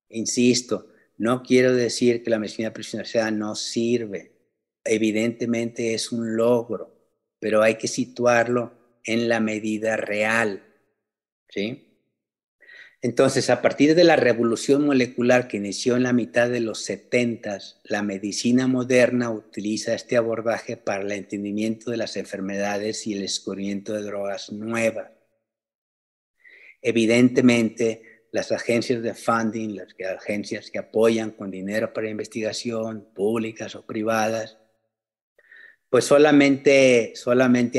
Insisto, no quiero decir que la medicina personalizada no sirve. Evidentemente es un logro, pero hay que situarlo en la medida real, ¿sí? Entonces, a partir de la revolución molecular que inició en la mitad de los 70s, la medicina moderna utiliza este abordaje para el entendimiento de las enfermedades y el descubrimiento de drogas nuevas. Evidentemente, las agencias de funding, las agencias que apoyan con dinero para investigación, públicas o privadas, pues solamente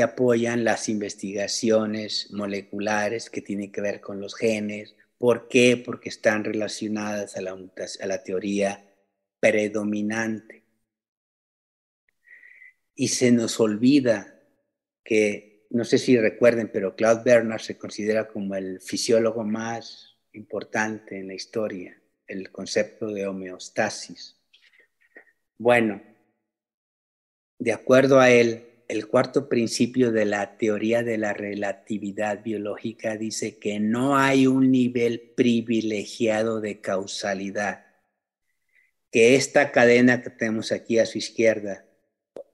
apoyan las investigaciones moleculares que tienen que ver con los genes. ¿Por qué? Porque están relacionadas a la teoría predominante. Y se nos olvida que, no sé si recuerden, pero Claude Bernard se considera como el fisiólogo más importante en la historia, el concepto de homeostasis. Bueno, de acuerdo a él, el cuarto principio de la teoría de la relatividad biológica dice que no hay un nivel privilegiado de causalidad, que esta cadena que tenemos aquí a su izquierda,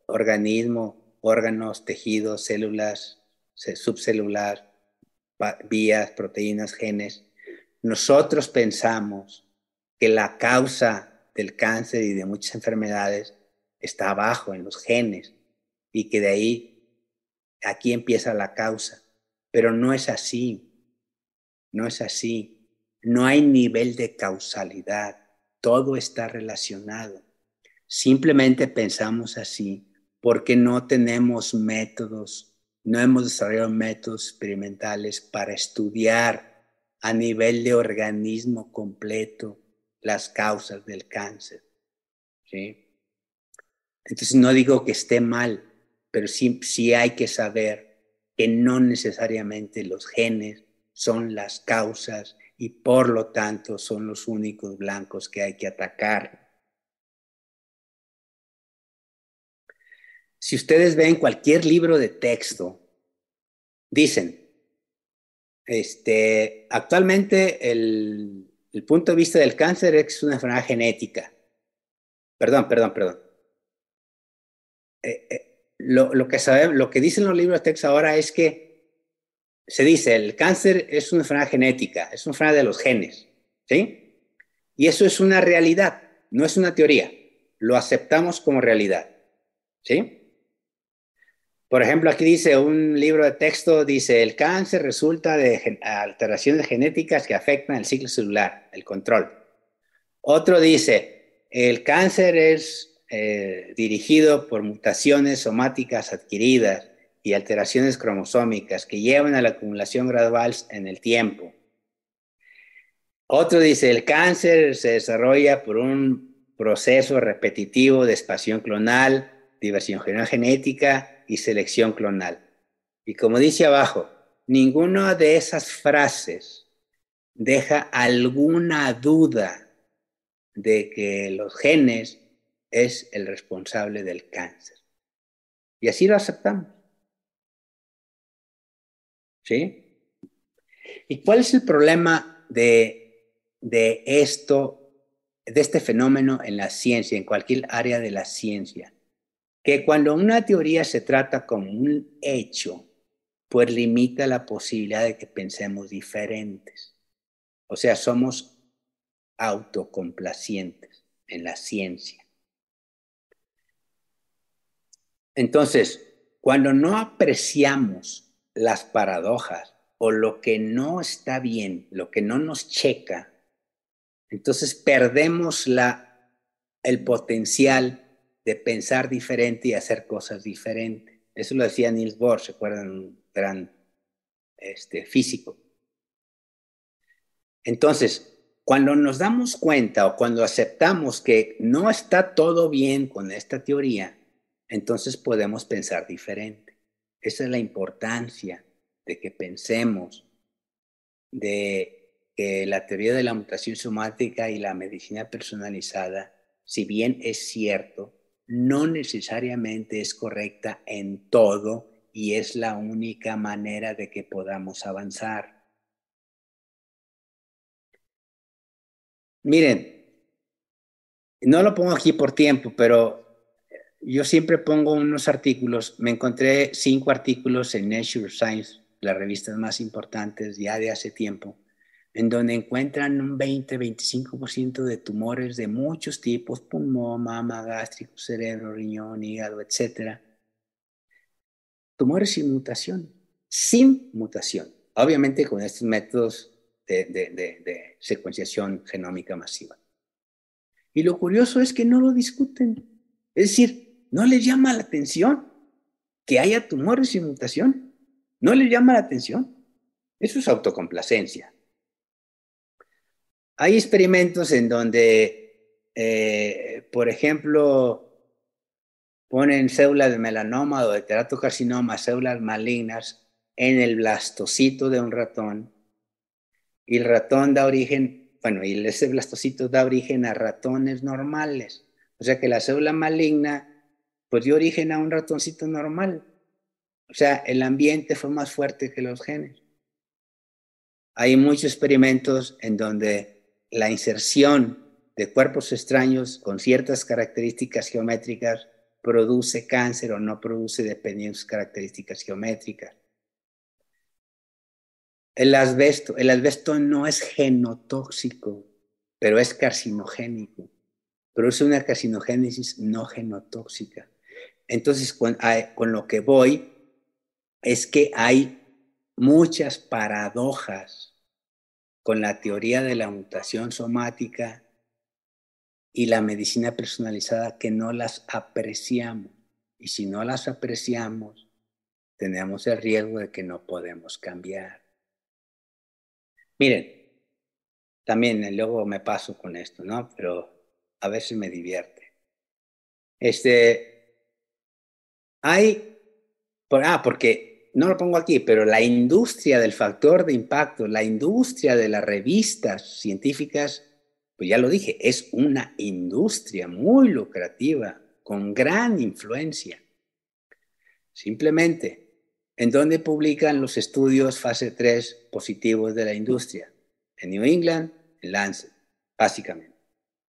organismo, órganos, tejidos, células, subcelular, vías, proteínas, genes, nosotros pensamos que la causa del cáncer y de muchas enfermedades está abajo en los genes y que de ahí, aquí empieza la causa. pero no es así, no es así. No hay nivel de causalidad, todo está relacionado. Simplemente pensamos así porque no tenemos métodos, no hemos desarrollado métodos experimentales para estudiar a nivel de organismo completo las causas del cáncer, ¿sí? Entonces no digo que esté mal, pero sí hay que saber que no necesariamente los genes son las causas y por lo tanto son los únicos blancos que hay que atacar. Si ustedes ven cualquier libro de texto, dicen, actualmente el punto de vista del cáncer es que es una enfermedad genética. Perdón. Lo que sabemos, lo que dicen los libros de texto ahora es que se dice, el cáncer es una enfermedad genética, es una enfermedad de los genes, ¿sí? Y eso es una realidad, no es una teoría. Lo aceptamos como realidad, ¿sí? Por ejemplo, aquí dice un libro de texto, dice, el cáncer resulta de alteraciones genéticas que afectan el ciclo celular, el control. Otro dice, el cáncer es dirigido por mutaciones somáticas adquiridas y alteraciones cromosómicas que llevan a la acumulación gradual en el tiempo. Otro dice, el cáncer se desarrolla por un proceso repetitivo de expansión clonal, diversión genética y selección clonal. Y como dice abajo, ninguna de esas frases deja alguna duda de que los genes es el responsable del cáncer. Y así lo aceptamos. ¿Sí? ¿Y cuál es el problema de esto, de este fenómeno en la ciencia, en cualquier área de la ciencia? Que cuando una teoría se trata como un hecho, pues limita la posibilidad de que pensemos diferentes. O sea, somos autocomplacientes en la ciencia. Entonces, cuando no apreciamos las paradojas o lo que no está bien, lo que no nos checa, entonces perdemos el potencial de pensar diferente y hacer cosas diferentes. Eso lo decía Niels Bohr, ¿se acuerdan? Un gran físico. Entonces, cuando nos damos cuenta o cuando aceptamos que no está todo bien con esta teoría, entonces podemos pensar diferente. Esa es la importancia de que pensemos de que la teoría de la mutación somática y la medicina personalizada, si bien es cierto, no necesariamente es correcta en todo y es la única manera de que podamos avanzar. Miren, no lo pongo aquí por tiempo, pero yo siempre pongo unos artículos. Me encontré 5 artículos en Nature Science, las revistas más importantes ya de hace tiempo, en donde encuentran un 20-25% de tumores de muchos tipos, pulmón, mama, gástrico, cerebro, riñón, hígado, etc. Tumores sin mutación. Obviamente con estos métodos de secuenciación genómica masiva. Y lo curioso es que no lo discuten. Es decir, no les llama la atención que haya tumores sin mutación. No les llama la atención. Eso es autocomplacencia. Hay experimentos en donde, por ejemplo, ponen células de melanoma o de teratocarcinoma, células malignas, en el blastocito de un ratón. Y el ratón da origen, bueno, y ese blastocito da origen a ratones normales. O sea que la célula maligna, pues dio origen a un ratoncito normal. O sea, el ambiente fue más fuerte que los genes. Hay muchos experimentos en donde la inserción de cuerpos extraños con ciertas características geométricas produce cáncer o no produce dependiendo de sus características geométricas. El asbesto no es genotóxico, pero es carcinogénico. Produce una carcinogénesis no genotóxica. Entonces, con lo que voy es que hay muchas paradojas con la teoría de la mutación somática y la medicina personalizada que no las apreciamos. Y si no las apreciamos, tenemos el riesgo de que no podemos cambiar. Miren, también luego me paso con esto, ¿no? Pero a veces me divierte. Porque no lo pongo aquí, pero la industria del factor de impacto, la industria de las revistas científicas, pues ya lo dije, es una industria muy lucrativa, con gran influencia. Simplemente, ¿en dónde publican los estudios fase 3 positivos de la industria? En New England, en Lancet, básicamente,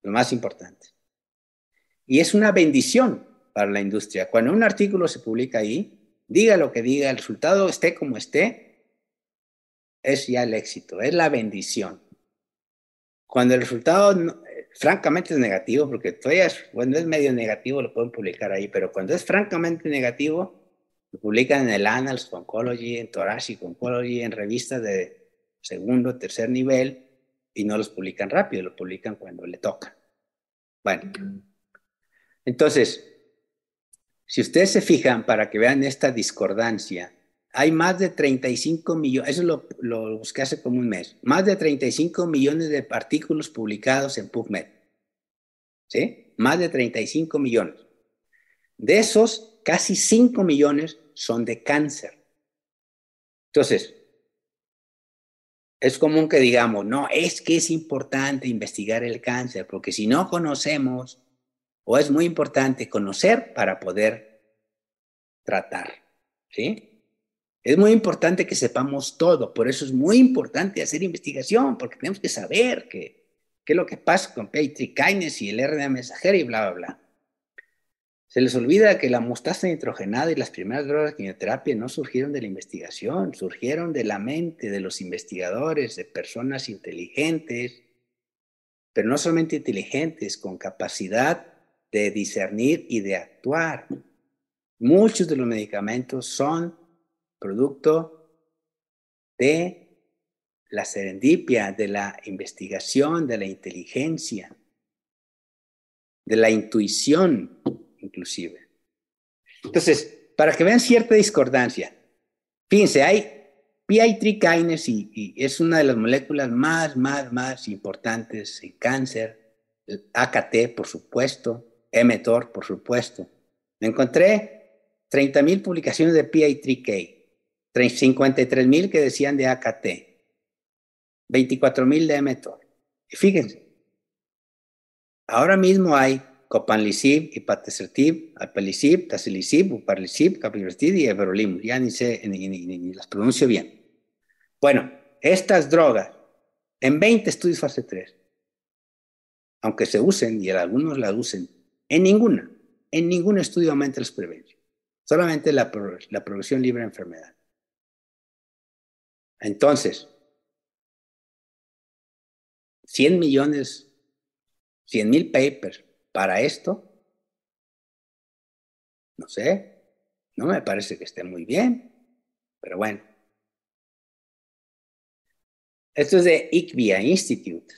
lo más importante. Y es una bendición para la industria. Cuando un artículo se publica ahí, diga lo que diga, el resultado esté como esté, es ya el éxito, es la bendición. Cuando el resultado, francamente, es negativo, porque todavía cuando es medio negativo lo pueden publicar ahí, pero cuando es francamente negativo, lo publican en el Annals of Oncology, en Thoracic Oncology, en revistas de segundo, tercer nivel, y no los publican rápido, lo publican cuando le toca. Bueno, entonces, si ustedes se fijan, para que vean esta discordancia, hay más de 35 millones, eso lo busqué hace como un mes, más de 35 millones de artículos publicados en PubMed. ¿Sí? Más de 35 millones. De esos, casi 5 millones son de cáncer. Entonces, es común que digamos, no, es que es importante investigar el cáncer, porque si no conocemos, o es muy importante conocer para poder tratar. ¿Sí? Es muy importante que sepamos todo, por eso es muy importante hacer investigación, porque tenemos que saber qué es lo que pasa con PI3 kinase y el RNA mensajero y bla, bla, bla. Se les olvida que la mostaza nitrogenada y las primeras drogas de quimioterapia no surgieron de la investigación, surgieron de la mente de los investigadores, de personas inteligentes, pero no solamente inteligentes, con capacidad de discernir y de actuar. Muchos de los medicamentos son producto de la serendipia, de la investigación, de la inteligencia, de la intuición, inclusive. Entonces, para que vean cierta discordancia, fíjense, hay PI3 kinase y es una de las moléculas más importantes en cáncer, AKT, por supuesto, mTOR, por supuesto. Me encontré 30,000 publicaciones de PI3K, 53,000 que decían de AKT, 24,000 de mTOR. Y fíjense, ahora mismo hay copanlisib, ipatasertib, alpelisib, tasilisib, uparlisib, capivasertib y everolimus. Ya ni sé, ni las pronuncio bien. Bueno, estas drogas, en 20 estudios fase 3, aunque se usen, y algunos las usen, en ningún estudio aumenta la supervivencia. Solamente la progresión libre de enfermedad. Entonces, 100,000 papers para esto, no sé, no me parece que esté muy bien, pero bueno. Esto es de IQVIA Institute.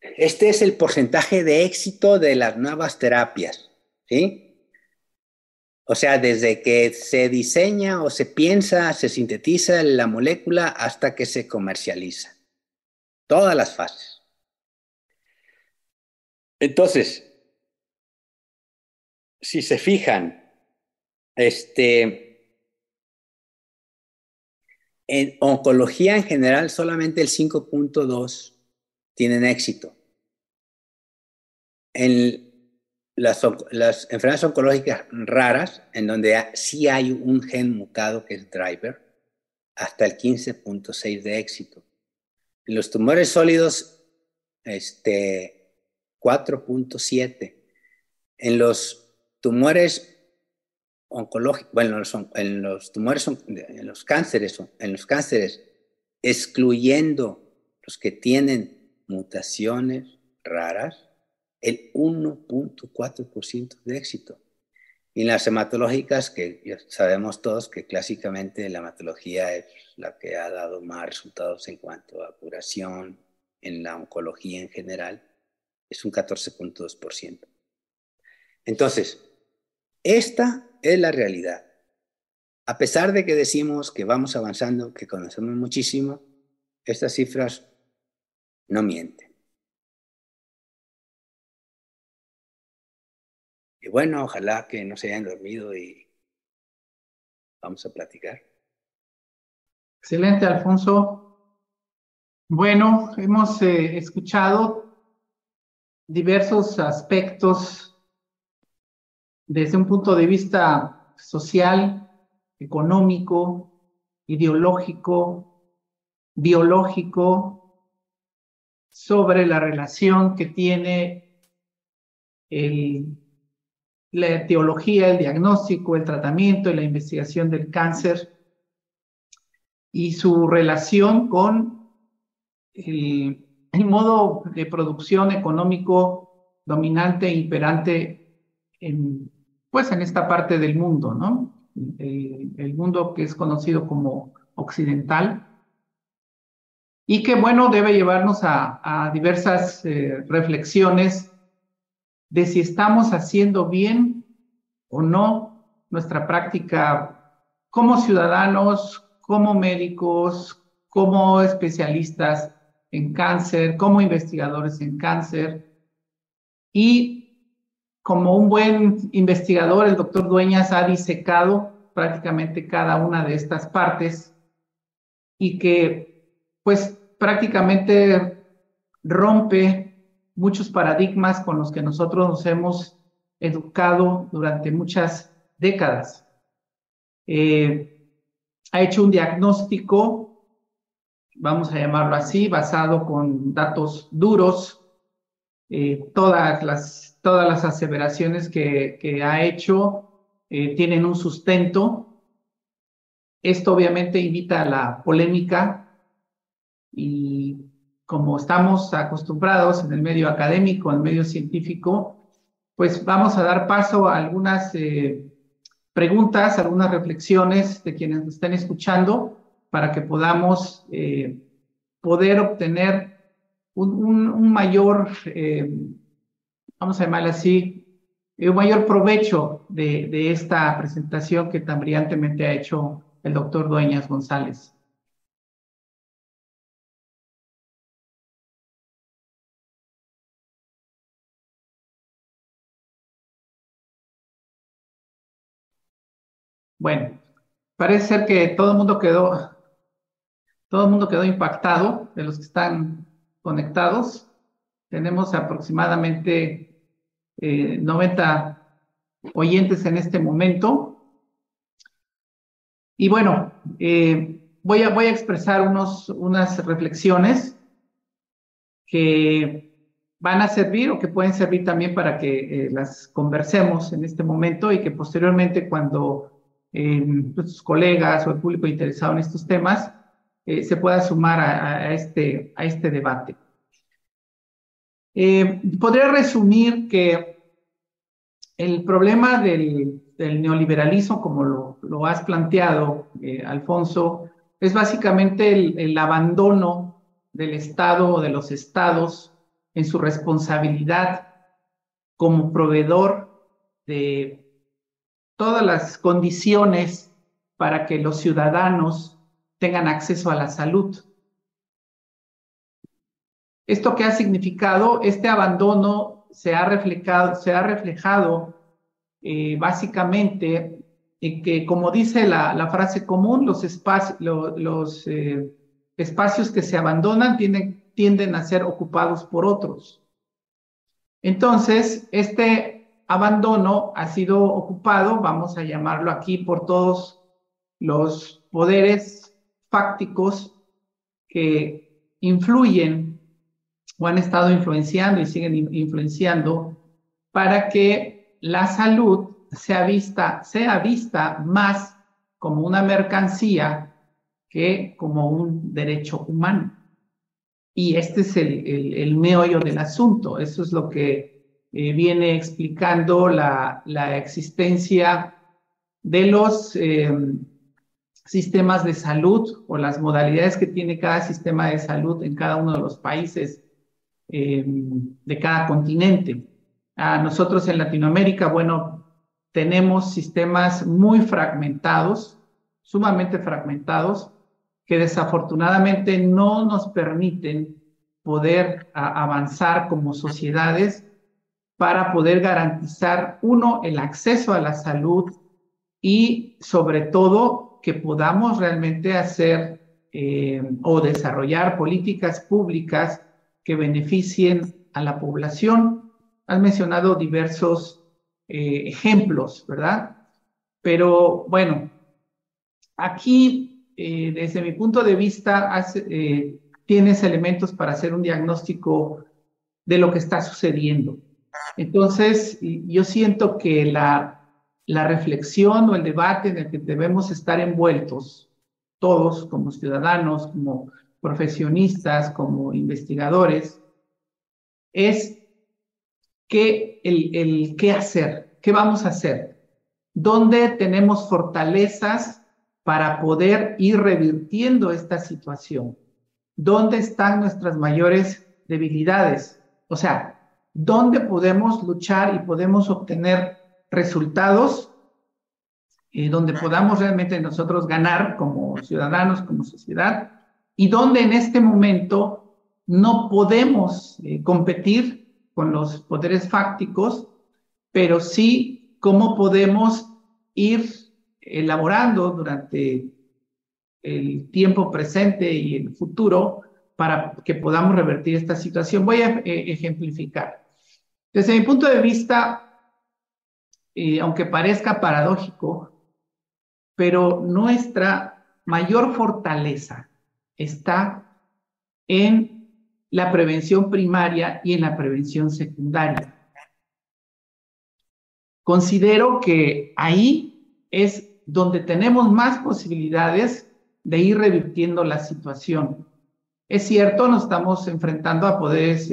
Este es el porcentaje de éxito de las nuevas terapias, ¿sí? O sea, desde que se diseña o se piensa, se sintetiza la molécula hasta que se comercializa. Todas las fases. Entonces, si se fijan, en oncología en general, solamente el 5.2 tienen éxito. En las enfermedades oncológicas raras, en donde sí hay un gen mutado que es driver, hasta el 15.6 de éxito. En los tumores sólidos, 4.7. En los tumores oncológicos, bueno, en los tumores, en los cánceres, excluyendo los que tienen mutaciones raras, el 1.4% de éxito. Y las hematológicas, que ya sabemos todos que clásicamente la hematología es la que ha dado más resultados en cuanto a curación en la oncología en general, es un 14.2%. Entonces, esta es la realidad. A pesar de que decimos que vamos avanzando, que conocemos muchísimo, estas cifras no mienten. Y bueno, ojalá que no se hayan dormido y vamos a platicar. Excelente, Alfonso. Bueno, hemos escuchado diversos aspectos desde un punto de vista social, económico, ideológico, biológico, sobre la relación que tiene la etiología, el diagnóstico, el tratamiento y la investigación del cáncer y su relación con el modo de producción económico dominante e imperante pues en esta parte del mundo, ¿no? El mundo que es conocido como occidental y que, bueno, debe llevarnos a diversas reflexiones de si estamos haciendo bien o no nuestra práctica como ciudadanos, como médicos, como especialistas en cáncer, como investigadores en cáncer. Y como un buen investigador, el doctor Dueñas ha disecado prácticamente cada una de estas partes y que pues prácticamente rompe muchos paradigmas con los que nosotros nos hemos educado durante muchas décadas. Ha hecho un diagnóstico, vamos a llamarlo así, basado con datos duros. Todas las aseveraciones que ha hecho tienen un sustento. Esto obviamente invita a la polémica y como estamos acostumbrados en el medio académico, en el medio científico, pues vamos a dar paso a algunas preguntas, algunas reflexiones de quienes nos estén escuchando para que podamos poder obtener un mayor, vamos a llamarle así, un mayor provecho de esta presentación que tan brillantemente ha hecho el doctor Dueñas González. Bueno, parece ser que todo el mundo quedó impactado de los que están conectados. Tenemos aproximadamente 90 oyentes en este momento. Y bueno, voy a expresar unas reflexiones que van a servir o que pueden servir también para que las conversemos en este momento y que posteriormente cuando nuestros colegas o el público interesado en estos temas se pueda sumar a este debate. Podría resumir que el problema del neoliberalismo, como lo has planteado, Alfonso, es básicamente el abandono del Estado o de los estados en su responsabilidad como proveedor de todas las condiciones para que los ciudadanos tengan acceso a la salud. ¿Esto qué ha significado? Este abandono se ha reflejado básicamente en que, como dice la frase común, los espacios que se abandonan tienden a ser ocupados por otros. Entonces, este abandono ha sido ocupado, vamos a llamarlo aquí, por todos los poderes fácticos que influyen o han estado influenciando y siguen influenciando para que la salud sea vista más como una mercancía que como un derecho humano. Y este es el meollo del asunto. Eso es lo que viene explicando la existencia de los sistemas de salud o las modalidades que tiene cada sistema de salud en cada uno de los países de cada continente. Nosotros en Latinoamérica, bueno, tenemos sistemas muy fragmentados, sumamente fragmentados, que desafortunadamente no nos permiten poder avanzar como sociedades para poder garantizar, uno, el acceso a la salud y sobre todo que podamos realmente hacer o desarrollar políticas públicas que beneficien a la población. Has mencionado diversos ejemplos, ¿verdad? Pero bueno, aquí, desde mi punto de vista, tienes elementos para hacer un diagnóstico de lo que está sucediendo. Entonces, yo siento que la reflexión o el debate en el que debemos estar envueltos, todos como ciudadanos, como profesionistas, como investigadores, es qué hacer, qué vamos a hacer, dónde tenemos fortalezas para poder ir revirtiendo esta situación, dónde están nuestras mayores debilidades, o sea, dónde podemos luchar y podemos obtener resultados donde podamos realmente nosotros ganar como ciudadanos, como sociedad, y donde en este momento no podemos competir con los poderes fácticos, pero sí cómo podemos ir elaborando durante el tiempo presente y el futuro para que podamos revertir esta situación. Voy a ejemplificar. Desde mi punto de vista, aunque parezca paradójico, pero nuestra mayor fortaleza está en la prevención primaria y en la prevención secundaria. Considero que ahí es donde tenemos más posibilidades de ir revirtiendo la situación. Es cierto, nos estamos enfrentando a poderes,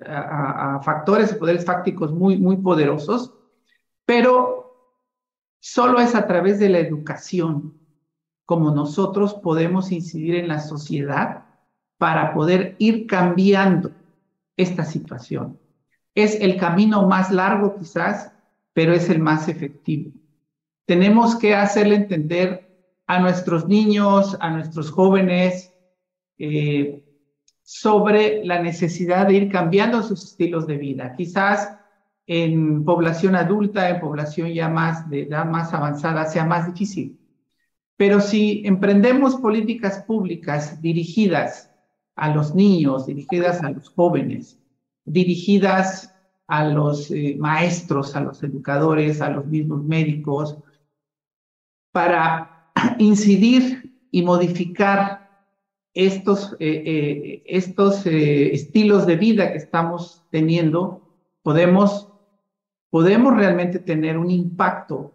a factores, poderes fácticos muy, muy poderosos, pero solo es a través de la educación como nosotros podemos incidir en la sociedad para poder ir cambiando esta situación. Es el camino más largo quizás, pero es el más efectivo. Tenemos que hacerle entender a nuestros niños, a nuestros jóvenes, sobre la necesidad de ir cambiando sus estilos de vida. Quizás en población adulta, en población ya más de edad más avanzada, sea más difícil. Pero si emprendemos políticas públicas dirigidas a los niños, dirigidas a los jóvenes, dirigidas a los maestros, a los educadores, a los mismos médicos, para incidir y modificar estos estilos de vida que estamos teniendo, podemos realmente tener un impacto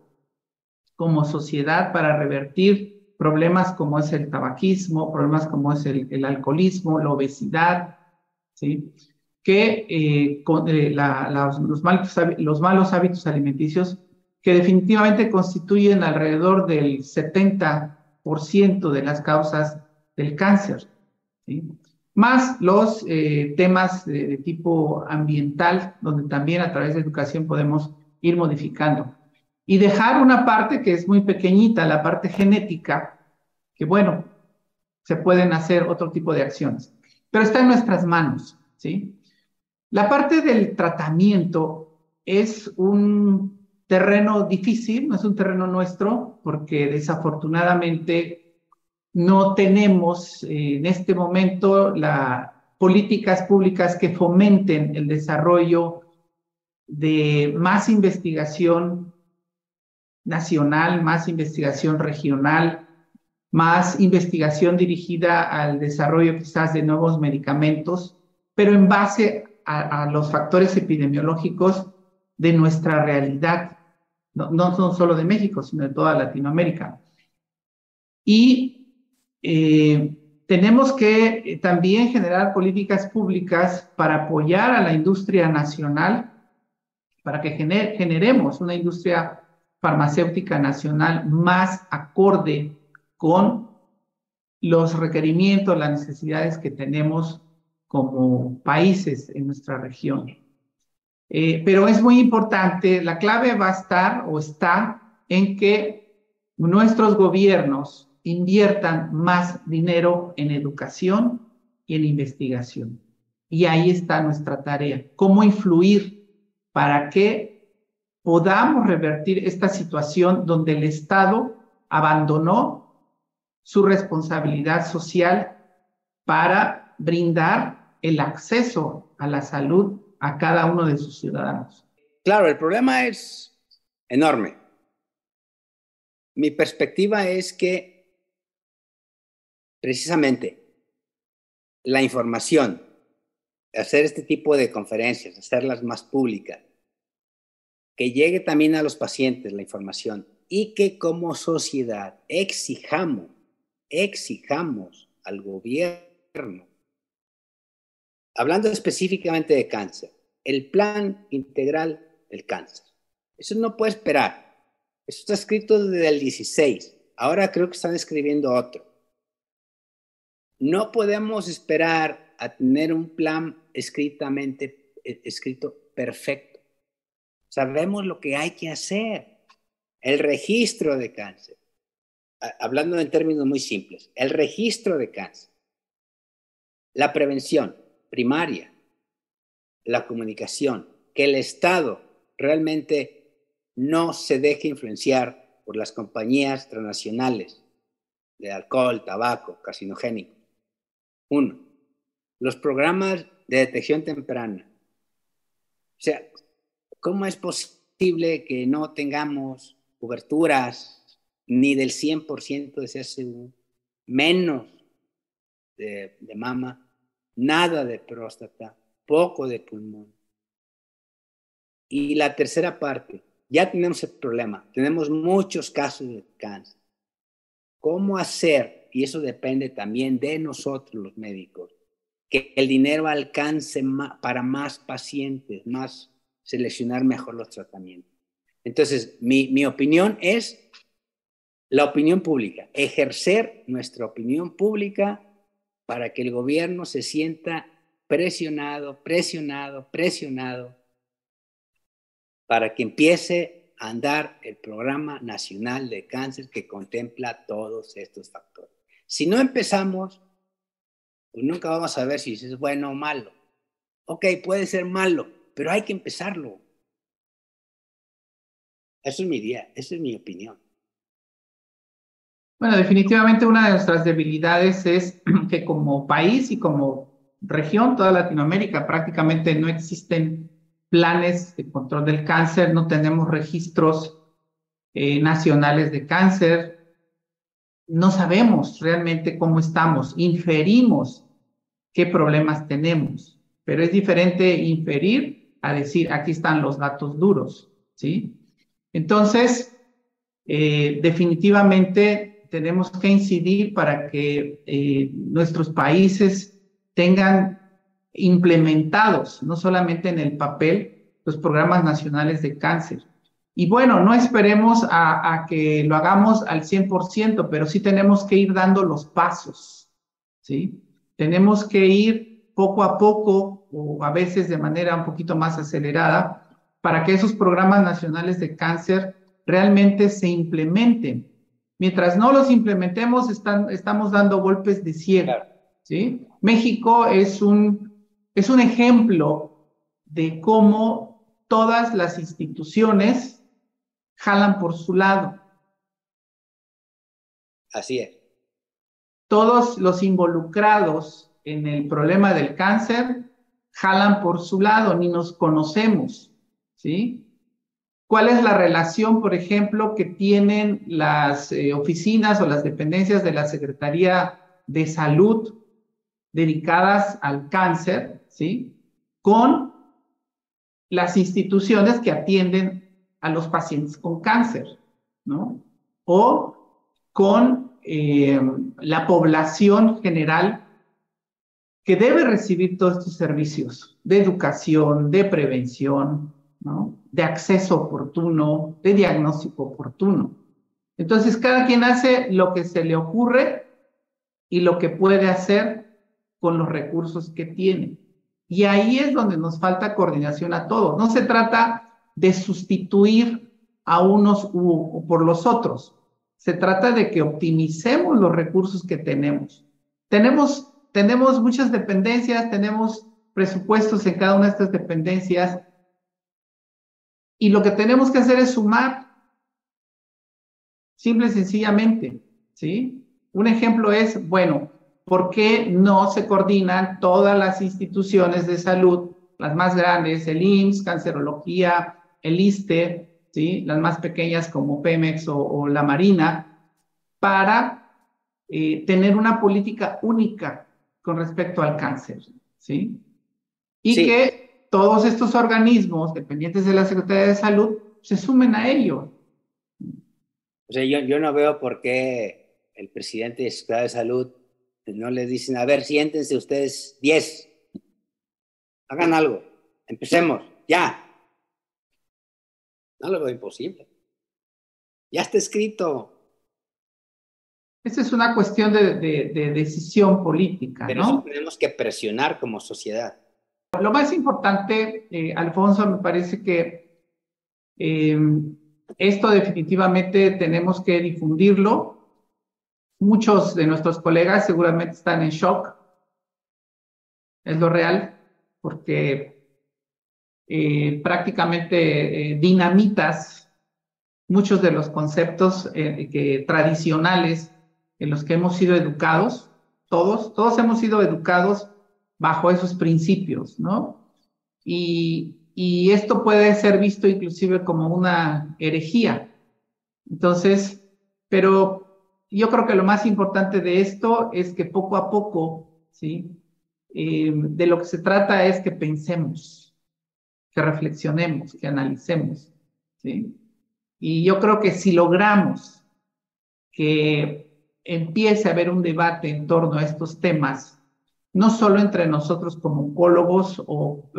como sociedad para revertir problemas como es el tabaquismo, problemas como es el alcoholismo, la obesidad, ¿sí? Que los malos hábitos alimenticios que definitivamente constituyen alrededor del 70% de las causas del cáncer, ¿sí? Más los temas de tipo ambiental, donde también a través de educación podemos ir modificando. Y dejar una parte que es muy pequeñita, la parte genética, que bueno, se pueden hacer otro tipo de acciones, pero está en nuestras manos, ¿sí? La parte del tratamiento es un terreno difícil, no es un terreno nuestro, porque desafortunadamente no tenemos en este momento las políticas públicas que fomenten el desarrollo de más investigación nacional, más investigación regional, más investigación dirigida al desarrollo quizás de nuevos medicamentos, pero en base a los factores epidemiológicos de nuestra realidad, no solo de México, sino de toda Latinoamérica. Y Tenemos que también generar políticas públicas para apoyar a la industria nacional, para que generemos una industria farmacéutica nacional más acorde con los requerimientos, las necesidades que tenemos como países en nuestra región. Pero es muy importante, la clave va a estar o está en que nuestros gobiernos inviertan más dinero en educación y en investigación. Y ahí está nuestra tarea, cómo influir para que podamos revertir esta situación donde el Estado abandonó su responsabilidad social para brindar el acceso a la salud a cada uno de sus ciudadanos. Claro, el problema es enorme. Mi perspectiva es que precisamente la información, hacer este tipo de conferencias, hacerlas más públicas, que llegue también a los pacientes la información y que como sociedad exijamos al gobierno, hablando específicamente de cáncer, el plan integral del cáncer. Eso no puede esperar. Eso está escrito desde el 16. Ahora creo que están escribiendo otro. No podemos esperar a tener un plan escrito perfecto. Sabemos lo que hay que hacer. El registro de cáncer. Hablando en términos muy simples. El registro de cáncer. La prevención primaria. La comunicación. Que el Estado realmente no se deje influenciar por las compañías transnacionales de alcohol, tabaco, carcinogénicos. 1. Los programas de detección temprana. O sea, ¿cómo es posible que no tengamos coberturas ni del 100% de CSU, menos de mama, nada de próstata, poco de pulmón? Y la tercera parte, ya tenemos el problema, tenemos muchos casos de cáncer. ¿Cómo hacer? Y eso depende también de nosotros los médicos, que el dinero alcance para más pacientes, más seleccionar mejor los tratamientos. Entonces, mi opinión es la opinión pública, ejercer nuestra opinión pública para que el gobierno se sienta presionado, para que empiece a andar el Programa Nacional de Cáncer que contempla todos estos factores. Si no empezamos, pues nunca vamos a ver si es bueno o malo. Ok, puede ser malo, pero hay que empezarlo. Eso es mi idea, esa es mi opinión. Bueno, definitivamente una de nuestras debilidades es que como país y como región, toda Latinoamérica, prácticamente no existen planes de control del cáncer, no tenemos registros nacionales de cáncer, no sabemos realmente cómo estamos, inferimos qué problemas tenemos, pero es diferente inferir a decir, aquí están los datos duros, ¿sí? Entonces, definitivamente tenemos que incidir para que nuestros países tengan implementados, no solamente en el papel, los programas nacionales de cáncer. Y bueno, no esperemos a que lo hagamos al 100%, pero sí tenemos que ir dando los pasos, ¿sí? Tenemos que ir poco a poco o a veces de manera un poquito más acelerada para que esos programas nacionales de cáncer realmente se implementen. Mientras no los implementemos, estamos dando golpes de ciego, ¿sí? México es un ejemplo de cómo todas las instituciones jalan por su lado. Así es. Todos los involucrados en el problema del cáncer jalan por su lado, ni nos conocemos, ¿sí? ¿Cuál es la relación, por ejemplo, que tienen las oficinas o las dependencias de la Secretaría de Salud dedicadas al cáncer, ¿sí? Con las instituciones que atienden a los pacientes con cáncer, ¿no? O con la población general que debe recibir todos estos servicios de educación, de prevención, ¿no? De acceso oportuno, de diagnóstico oportuno. Entonces, cada quien hace lo que se le ocurre y lo que puede hacer con los recursos que tiene. Y ahí es donde nos falta coordinación a todos. No se trata de sustituir a unos por los otros. Se trata de que optimicemos los recursos que tenemos. Tenemos muchas dependencias, tenemos presupuestos en cada una de estas dependencias y lo que tenemos que hacer es sumar, simple y sencillamente, ¿sí? Un ejemplo es, bueno, ¿por qué no se coordinan todas las instituciones de salud, las más grandes, el IMSS, Cancerología, el ISSSTE, ¿sí? Las más pequeñas como Pemex o la Marina, para tener una política única con respecto al cáncer, ¿sí? Y sí, que todos estos organismos dependientes de la Secretaría de Salud se sumen a ello. O sea, yo no veo por qué el presidente de Secretaría de Salud no les dicen, a ver, siéntense ustedes 10, hagan algo, empecemos, ya. No lo veo imposible. Ya está escrito. Esa es una cuestión de decisión política, pero ¿no? Eso tenemos que presionar como sociedad. Lo más importante, Alfonso, me parece que esto definitivamente tenemos que difundirlo. Muchos de nuestros colegas seguramente están en shock. Es lo real, porque prácticamente dinamitas muchos de los conceptos tradicionales en los que hemos sido educados. Todos hemos sido educados bajo esos principios, ¿no? Y esto puede ser visto inclusive como una herejía. Entonces, pero yo creo que lo más importante de esto es que poco a poco, ¿sí? De lo que se trata es que pensemos, que reflexionemos, que analicemos, ¿sí? Y yo creo que si logramos que empiece a haber un debate en torno a estos temas, no solo entre nosotros como oncólogos o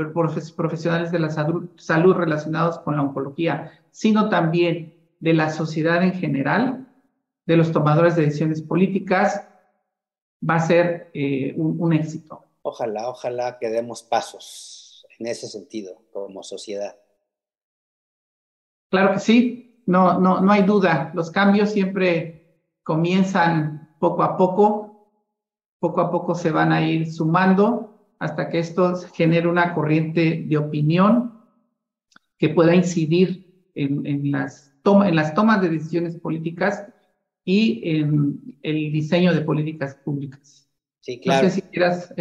profesionales de la salud relacionados con la oncología, sino también de la sociedad en general, de los tomadores de decisiones políticas, va a ser un éxito. Ojalá que demos pasos en ese sentido como sociedad. Claro que sí, no hay duda. Los cambios siempre comienzan poco a poco se van a ir sumando hasta que esto genere una corriente de opinión que pueda incidir en las tomas de decisiones políticas y en el diseño de políticas públicas. Sí, claro. No sé si quieras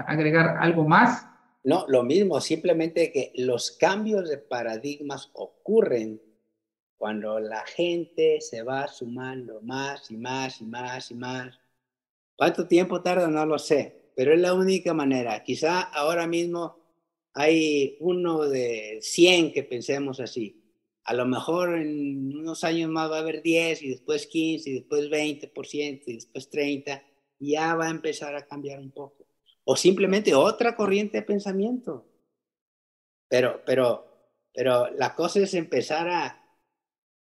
agregar algo más. No, lo mismo, simplemente que los cambios de paradigmas ocurren cuando la gente se va sumando más y más y más y más. ¿Cuánto tiempo tarda? No lo sé, pero es la única manera. Quizá ahora mismo hay uno de 100 que pensemos así. A lo mejor en unos años más va a haber 10 y después 15 y después 20% y después 30%. Y ya va a empezar a cambiar un poco. O simplemente otra corriente de pensamiento. Pero la cosa es empezar a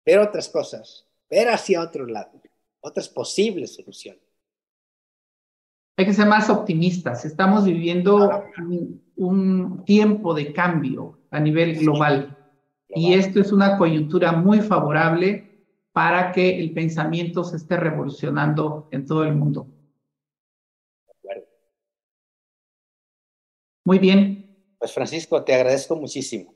ver otras cosas, ver hacia otro lado, otras posibles soluciones. Hay que ser más optimistas. Estamos viviendo un tiempo de cambio a nivel global. Y esto es una coyuntura muy favorable para que el pensamiento se esté revolucionando en todo el mundo. Muy bien. Pues Francisco, te agradezco muchísimo.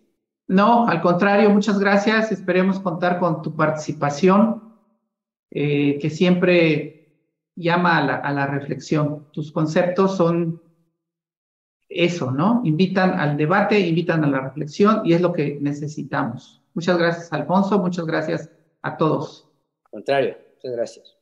No, al contrario, muchas gracias. Esperemos contar con tu participación, que siempre llama a la reflexión. Tus conceptos son eso, ¿no? Invitan al debate, invitan a la reflexión y es lo que necesitamos. Muchas gracias, Alfonso. Muchas gracias a todos. Al contrario, muchas gracias.